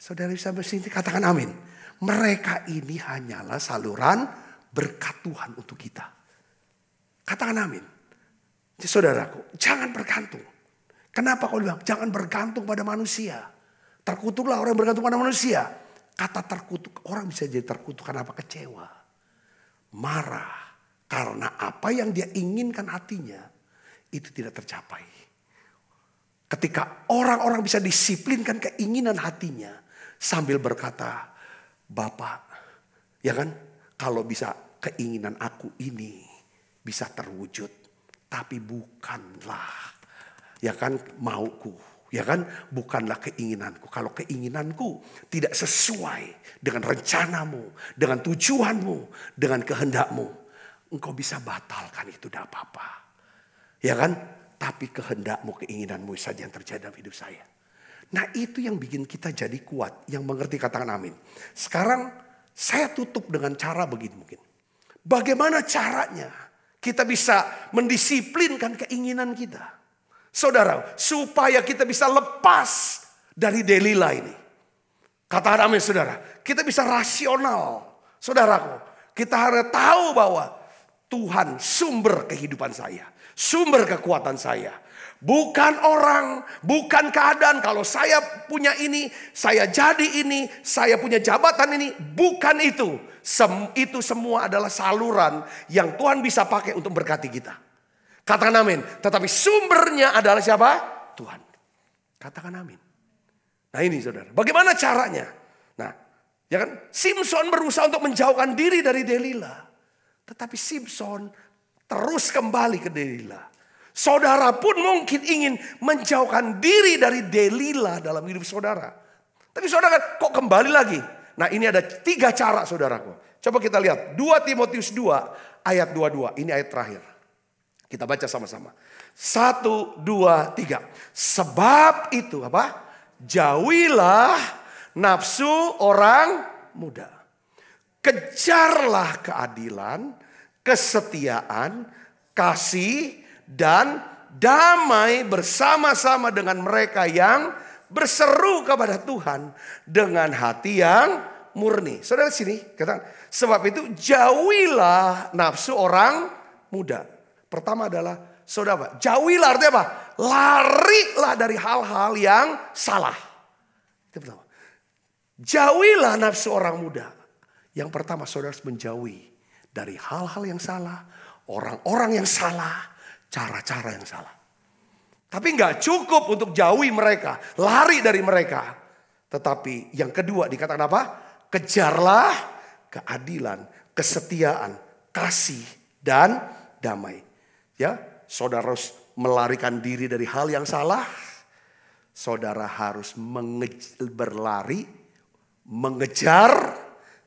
Saudara bisa bersini, katakan amin. Mereka ini hanyalah saluran berkat Tuhan untuk kita. Katakan amin. Saudaraku, jangan bergantung. Kenapa kau bilang? Jangan bergantung pada manusia. Terkutuklah orang yang bergantung pada manusia. Kata terkutuk, orang bisa jadi terkutuk karena apa? Kecewa. Marah. Karena apa yang dia inginkan hatinya, itu tidak tercapai. Ketika orang-orang bisa disiplinkan keinginan hatinya, sambil berkata, Bapak, ya kan, kalau bisa keinginan aku ini bisa terwujud, tapi bukanlah, ya kan, mauku, ya kan, bukanlah keinginanku. Kalau keinginanku tidak sesuai dengan rencanamu, dengan tujuanmu, dengan kehendakmu, engkau bisa batalkan itu, tidak apa-apa, ya kan. Tapi kehendakmu, keinginanmu saja yang terjadi dalam hidup saya. Nah itu yang bikin kita jadi kuat. Yang mengerti katakan amin. Sekarang saya tutup dengan cara begini mungkin. Bagaimana caranya kita bisa mendisiplinkan keinginan kita. Saudara, supaya kita bisa lepas dari Delila ini. Katakan amin saudara. Kita bisa rasional. Saudaraku, kita harus tahu bahwa Tuhan sumber kehidupan saya. Sumber kekuatan saya. Bukan orang, bukan keadaan. Kalau saya punya ini, saya jadi ini, saya punya jabatan ini. Bukan itu. Itu semua adalah saluran yang Tuhan bisa pakai untuk berkati kita. Katakan amin. Tetapi sumbernya adalah siapa? Tuhan. Katakan amin. Nah ini saudara. Bagaimana caranya? Nah, ya kan? Simpson berusaha untuk menjauhkan diri dari Delila. Tetapi Simpson terus kembali ke Delila. Saudara pun mungkin ingin menjauhkan diri dari Delila dalam hidup saudara. Tapi saudara kok kembali lagi? Nah ini ada 3 cara saudaraku. Coba kita lihat 2 Timotius 2 ayat 22. Ini ayat terakhir. Kita baca sama-sama. 1, 2, 3. Sebab itu apa? Jauhilah nafsu orang muda. Kejarlah keadilan, kesetiaan, kasih, dan damai bersama-sama dengan mereka yang berseru kepada Tuhan dengan hati yang murni. Saudara sini katakan, sebab itu jauhilah nafsu orang muda. Pertama adalah saudara, jauhilah artinya apa? Larilah dari hal-hal yang salah. Itu pertama. Jauhilah nafsu orang muda. Yang pertama saudara harus menjauhi dari hal-hal yang salah, orang-orang yang salah, cara-cara yang salah. Tapi nggak cukup untuk jauhi mereka, lari dari mereka. Tetapi yang kedua dikatakan apa? Kejarlah keadilan, kesetiaan, kasih, dan damai. Ya, saudara harus melarikan diri dari hal yang salah. Saudara harus berlari, mengejar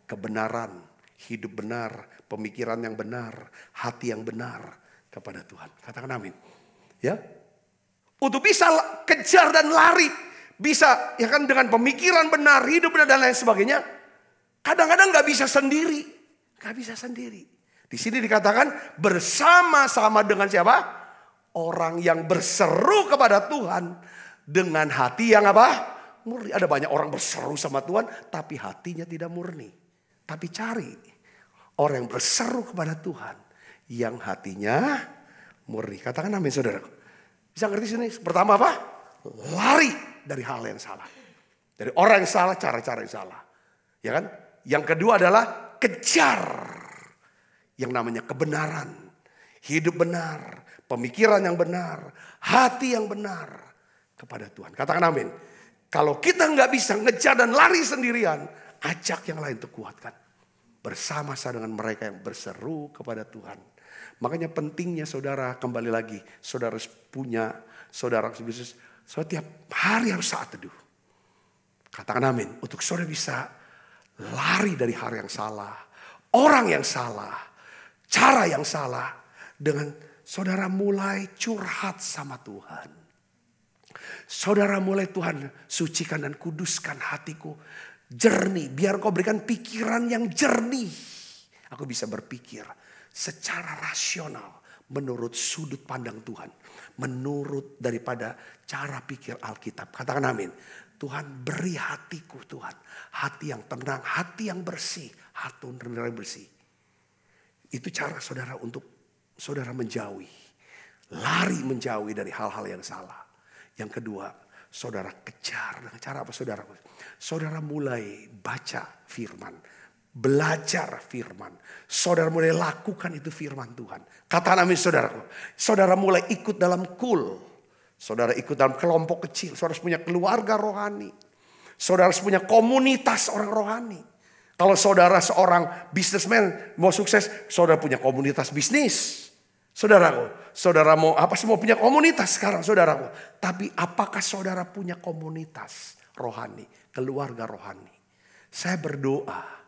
kebenaran, hidup benar, pemikiran yang benar, hati yang benar kepada Tuhan. Katakan amin. Ya. Untuk bisa kejar dan lari, bisa ya kan dengan pemikiran benar, hidup benar dan lain sebagainya. Kadang-kadang nggak bisa sendiri, nggak bisa sendiri. Di sini dikatakan bersama-sama dengan siapa? Orang yang berseru kepada Tuhan dengan hati yang apa? Murni. Ada banyak orang berseru sama Tuhan, tapi hatinya tidak murni. Tapi cari orang yang berseru kepada Tuhan yang hatinya murni. Katakan amin saudara. Bisa ngerti sini? Pertama apa? Lari dari hal yang salah. Dari orang yang salah, cara-cara yang salah. Ya kan? Yang kedua adalah kejar yang namanya kebenaran. Hidup benar, pemikiran yang benar, hati yang benar kepada Tuhan. Katakan amin. Kalau kita nggak bisa ngejar dan lari sendirian, ajak yang lain untuk kuatkan. Bersama-sama dengan mereka yang berseru kepada Tuhan. Makanya pentingnya saudara kembali lagi. Saudara harus punya, saudara tiap hari harus saat teduh. Katakan amin. Untuk saudara bisa lari dari hal yang salah. Orang yang salah. Cara yang salah. Dengan saudara mulai curhat sama Tuhan. Saudara mulai Tuhan sucikan dan kuduskan hatiku. Jernih. Biar kau berikan pikiran yang jernih. Aku bisa berpikir secara rasional menurut sudut pandang Tuhan. Menurut daripada cara pikir Alkitab. Katakan amin. Tuhan beri hatiku Tuhan. Hati yang tenang, hati yang bersih. Hati yang bersih. Itu cara saudara untuk saudara menjauhi. Lari menjauhi dari hal-hal yang salah. Yang kedua, saudara kejar. Dengan cara apa saudara? Saudara mulai baca firman. Belajar firman. Saudara mulai lakukan itu firman Tuhan. Katakan amin saudaraku. Saudara mulai ikut dalam kul. Saudara ikut dalam kelompok kecil. Saudara harus punya keluarga rohani. Saudara harus punya komunitas orang rohani. Kalau saudara seorang businessman mau sukses. Saudara punya komunitas bisnis. Saudaraku. Saudara mau apa semua punya komunitas sekarang saudaraku. Tapi apakah saudara punya komunitas rohani. Keluarga rohani. Saya berdoa.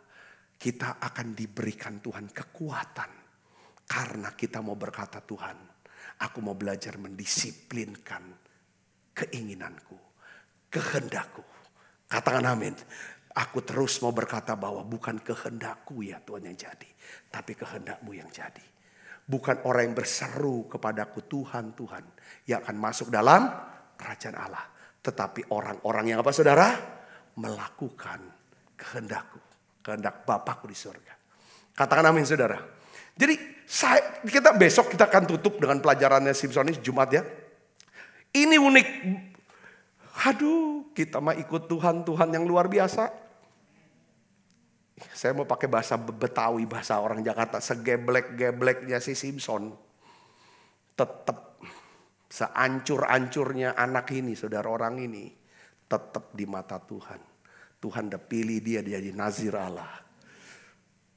Kita akan diberikan Tuhan kekuatan. Karena kita mau berkata Tuhan. Aku mau belajar mendisiplinkan keinginanku. Kehendakku. Katakan amin. Aku terus mau berkata bahwa bukan kehendakku ya Tuhan yang jadi. Tapi kehendakmu yang jadi. Bukan orang yang berseru kepadaku Tuhan, Tuhan. Yang akan masuk dalam kerajaan Allah. Tetapi orang-orang yang apa saudara? Melakukan kehendakku. Kehendak Bapakku di surga. Katakan amin saudara. Jadi kita besok kita akan tutup dengan pelajarannya Simpsonis Jumat ya. Ini unik. Aduh kita mah ikut Tuhan yang luar biasa. Saya mau pakai bahasa Betawi, bahasa orang Jakarta. Segeblek-gebleknya si Simpson. Tetap seancur-ancurnya anak ini, saudara orang ini. Tetap di mata Tuhan. Tuhan udah pilih dia jadi nazir Allah.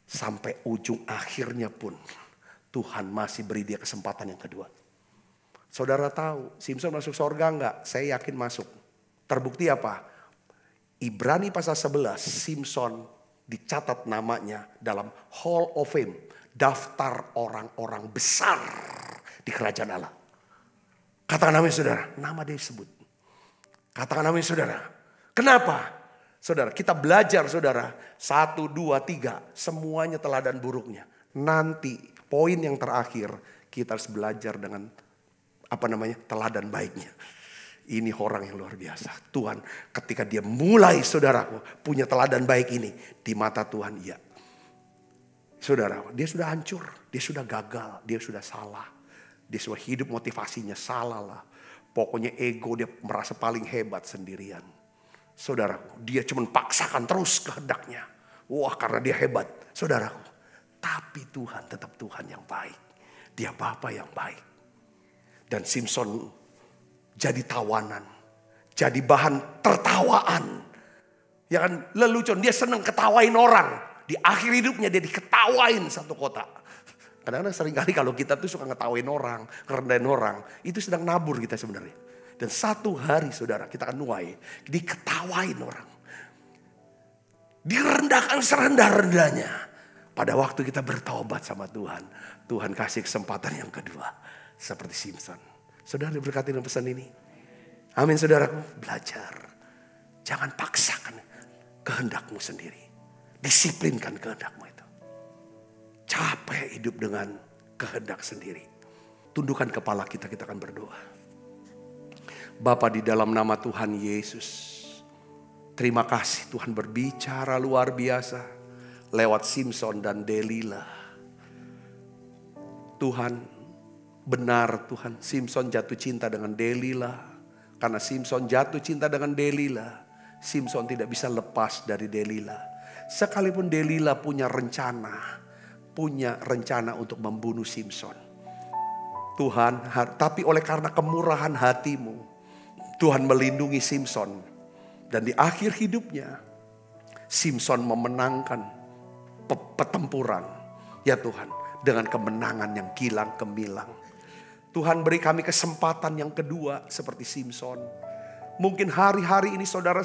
Sampai ujung akhirnya pun Tuhan masih beri dia kesempatan yang kedua. Saudara tahu Simpson masuk surga enggak? Saya yakin masuk. Terbukti apa? Ibrani pasal 11 Simpson dicatat namanya dalam Hall of Fame, daftar orang-orang besar di kerajaan Allah. Katakan namanya saudara, nama dia disebut. Katakan namanya saudara. Kenapa? Saudara, kita belajar saudara, 1, 2, 3, semuanya teladan buruknya. Nanti poin yang terakhir, kita harus belajar dengan teladan baiknya. Ini orang yang luar biasa. Tuhan ketika dia mulai saudaraku punya teladan baik ini, di mata Tuhan iya. Saudara, dia sudah hancur, dia sudah gagal, dia sudah salah. Dia sudah hidup motivasinya salah lah. Pokoknya ego dia merasa paling hebat sendirian. Saudaraku, dia cuma paksakan terus kehendaknya. Wah, karena dia hebat, saudaraku. Tapi Tuhan tetap Tuhan yang baik. Dia Bapa yang baik. Dan Simson jadi tawanan, jadi bahan tertawaan. Ya kan, lelucon, dia senang ketawain orang. Di akhir hidupnya dia diketawain satu kota. Kadang-kadang seringkali kalau kita tuh suka ngetawain orang, ngerendahin orang, itu sedang nabur kita sebenarnya. Dan satu hari saudara kita akan nuai, diketawain orang. Direndahkan serendah-rendahnya. Pada waktu kita bertobat sama Tuhan, Tuhan kasih kesempatan yang kedua. Seperti Simson. Saudara diberkati dengan pesan ini. Amin saudaraku, belajar. Jangan paksakan kehendakmu sendiri. Disiplinkan kehendakmu itu. Capek hidup dengan kehendak sendiri. Tundukkan kepala kita akan berdoa. Bapa, di dalam nama Tuhan Yesus, terima kasih Tuhan berbicara luar biasa lewat Simson dan Delilah. Tuhan, benar Tuhan, Simson jatuh cinta dengan Delilah. Karena Simson jatuh cinta dengan Delilah, Simson tidak bisa lepas dari Delilah. Sekalipun Delilah punya rencana untuk membunuh Simson. Tuhan, tapi oleh karena kemurahan hatimu, Tuhan melindungi Simson. Dan di akhir hidupnya, Simson memenangkan pertempuran. Ya Tuhan, dengan kemenangan yang kilang gemilang. Tuhan, beri kami kesempatan yang kedua seperti Simson. Mungkin hari-hari ini saudara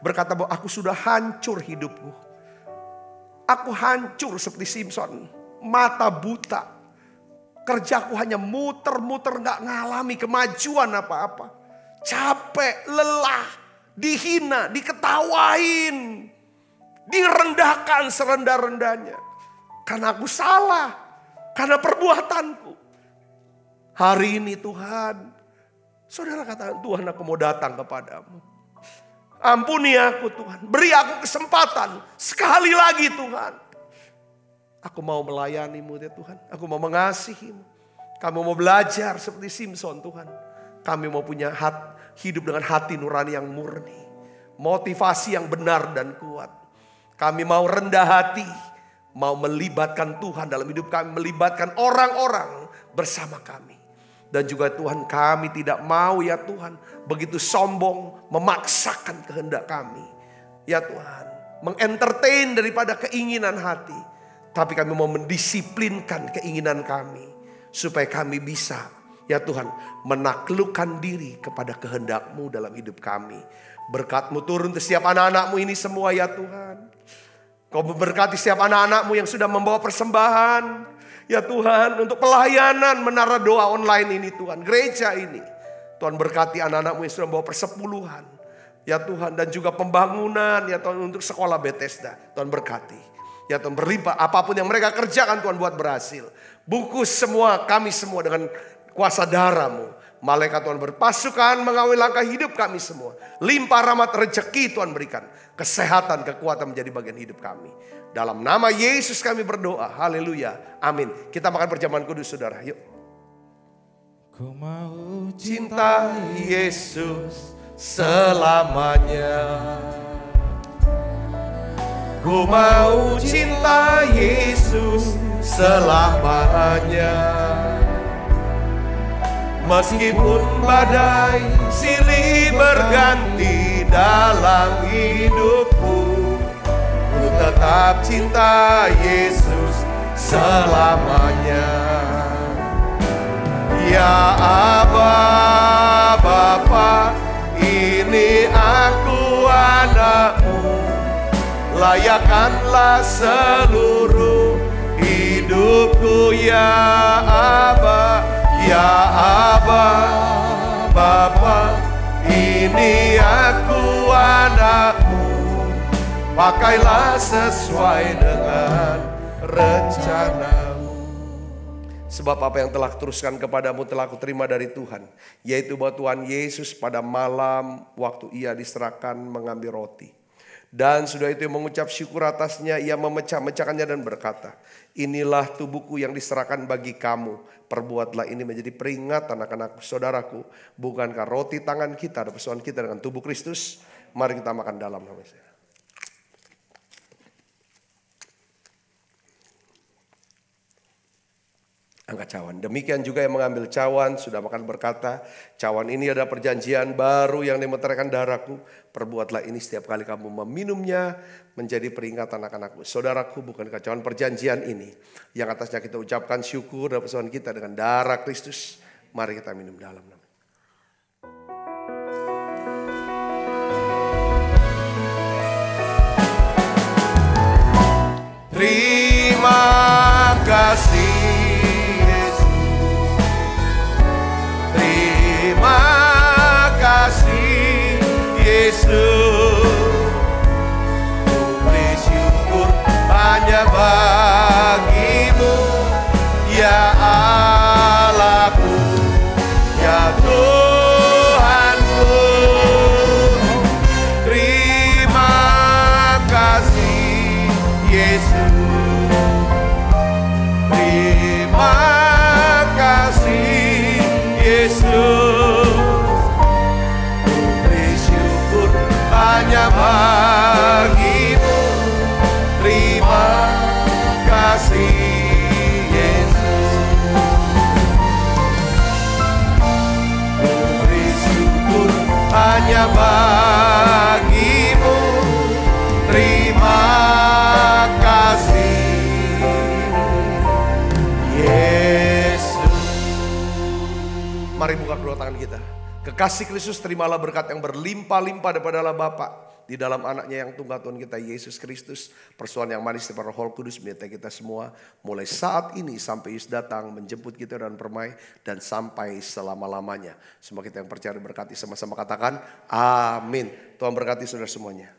berkata bahwa aku sudah hancur hidupku. Aku hancur seperti Simson. Mata buta. Kerjaku hanya muter-muter, gak ngalami kemajuan apa-apa. Capek, lelah, dihina, diketawain, direndahkan serendah-rendahnya. Karena aku salah, karena perbuatanku. Hari ini Tuhan, saudara katakan, Tuhan aku mau datang kepadamu. Ampuni aku Tuhan, beri aku kesempatan sekali lagi Tuhan. Aku mau melayanimu ya Tuhan, aku mau mengasihimu. Kamu mau belajar seperti Simson Tuhan. Kami mau punya hidup dengan hati nurani yang murni. Motivasi yang benar dan kuat. Kami mau rendah hati. Mau melibatkan Tuhan dalam hidup kami. Melibatkan orang-orang bersama kami. Dan juga Tuhan, kami tidak mau ya Tuhan begitu sombong memaksakan kehendak kami. Ya Tuhan, mengentertain daripada keinginan hati. Tapi kami mau mendisiplinkan keinginan kami. Supaya kami bisa, ya Tuhan, menaklukkan diri kepada kehendak-Mu dalam hidup kami. Berkat-Mu turun ke setiap anak-anak-Mu ini semua ya Tuhan. Kau memberkati setiap anak-anak-Mu yang sudah membawa persembahan. Ya Tuhan, untuk pelayanan menara doa online ini Tuhan. Gereja ini. Tuhan berkati anak-anak-Mu yang sudah membawa persepuluhan. Ya Tuhan, dan juga pembangunan ya Tuhan untuk sekolah Bethesda. Tuhan berkati. Ya Tuhan, berlimpah apapun yang mereka kerjakan Tuhan buat berhasil. Bungkus semua kami semua dengan kuasa darah-Mu. Malaikat Tuhan berpasukan mengawal langkah hidup kami semua. Limpah rahmat rezeki Tuhan berikan. Kesehatan, kekuatan menjadi bagian hidup kami. Dalam nama Yesus kami berdoa. Haleluya. Amin. Kita makan perjamuan kudus saudara. Yuk. Ku mau Cinta Yesus selamanya. Ku mau cinta Yesus selamanya. Meskipun badai silih berganti dalam hidupku, ku tetap cinta Yesus selamanya. Ya Aba, Bapa, ini aku anakmu. layakanlah seluruh hidupku ya Aba, ya Aba, Bapa, ini aku anakmu, pakailah sesuai dengan rencanamu. Sebab apa yang telah kuteruskan kepadamu telah kuterima dari Tuhan, yaitu bahwa Tuhan Yesus pada malam waktu ia diserahkan mengambil roti. Dan sudah itu mengucap syukur atasnya, ia memecah-mecahkannya dan berkata, inilah tubuhku yang diserahkan bagi kamu. Perbuatlah ini menjadi peringatan anak-anak saudaraku. Bukankah roti tangan kita dan persoalan kita dengan tubuh Kristus? Mari kita makan dalam nama saya. Angkat cawan. Demikian juga yang mengambil cawan sudah makan berkata, cawan ini adalah perjanjian baru yang dimeteraikan darahku. Perbuatlah ini setiap kali kamu meminumnya menjadi peringatan anak-anakku. Saudaraku, bukankah cawan perjanjian ini yang atasnya kita ucapkan syukur dan persoalan kita dengan darah Kristus? Mari kita minum dalam nama. Terima kasih Yesus, beri syukur hanya bagimu, ya Allahku, ya Tuhanku. Terima kasih Yesus, terima kasih Yesus. Hanya bagimu, terima kasih Yesus. Beri syukur hanya bagimu, terima kasih Yesus. Mari buka kedua tangan kita. Kekasih Kristus, terimalah berkat yang berlimpah-limpah daripada Allah Bapa di dalam anaknya yang tunggal Tuhan kita Yesus Kristus. Persoalan yang manis daripada Roh Kudus menyertai kita semua. Mulai saat ini sampai Yesus datang menjemput kita dan permai dan sampai selama-lamanya. Semua kita yang percaya berkati sama-sama katakan amin. Tuhan berkati saudara semuanya.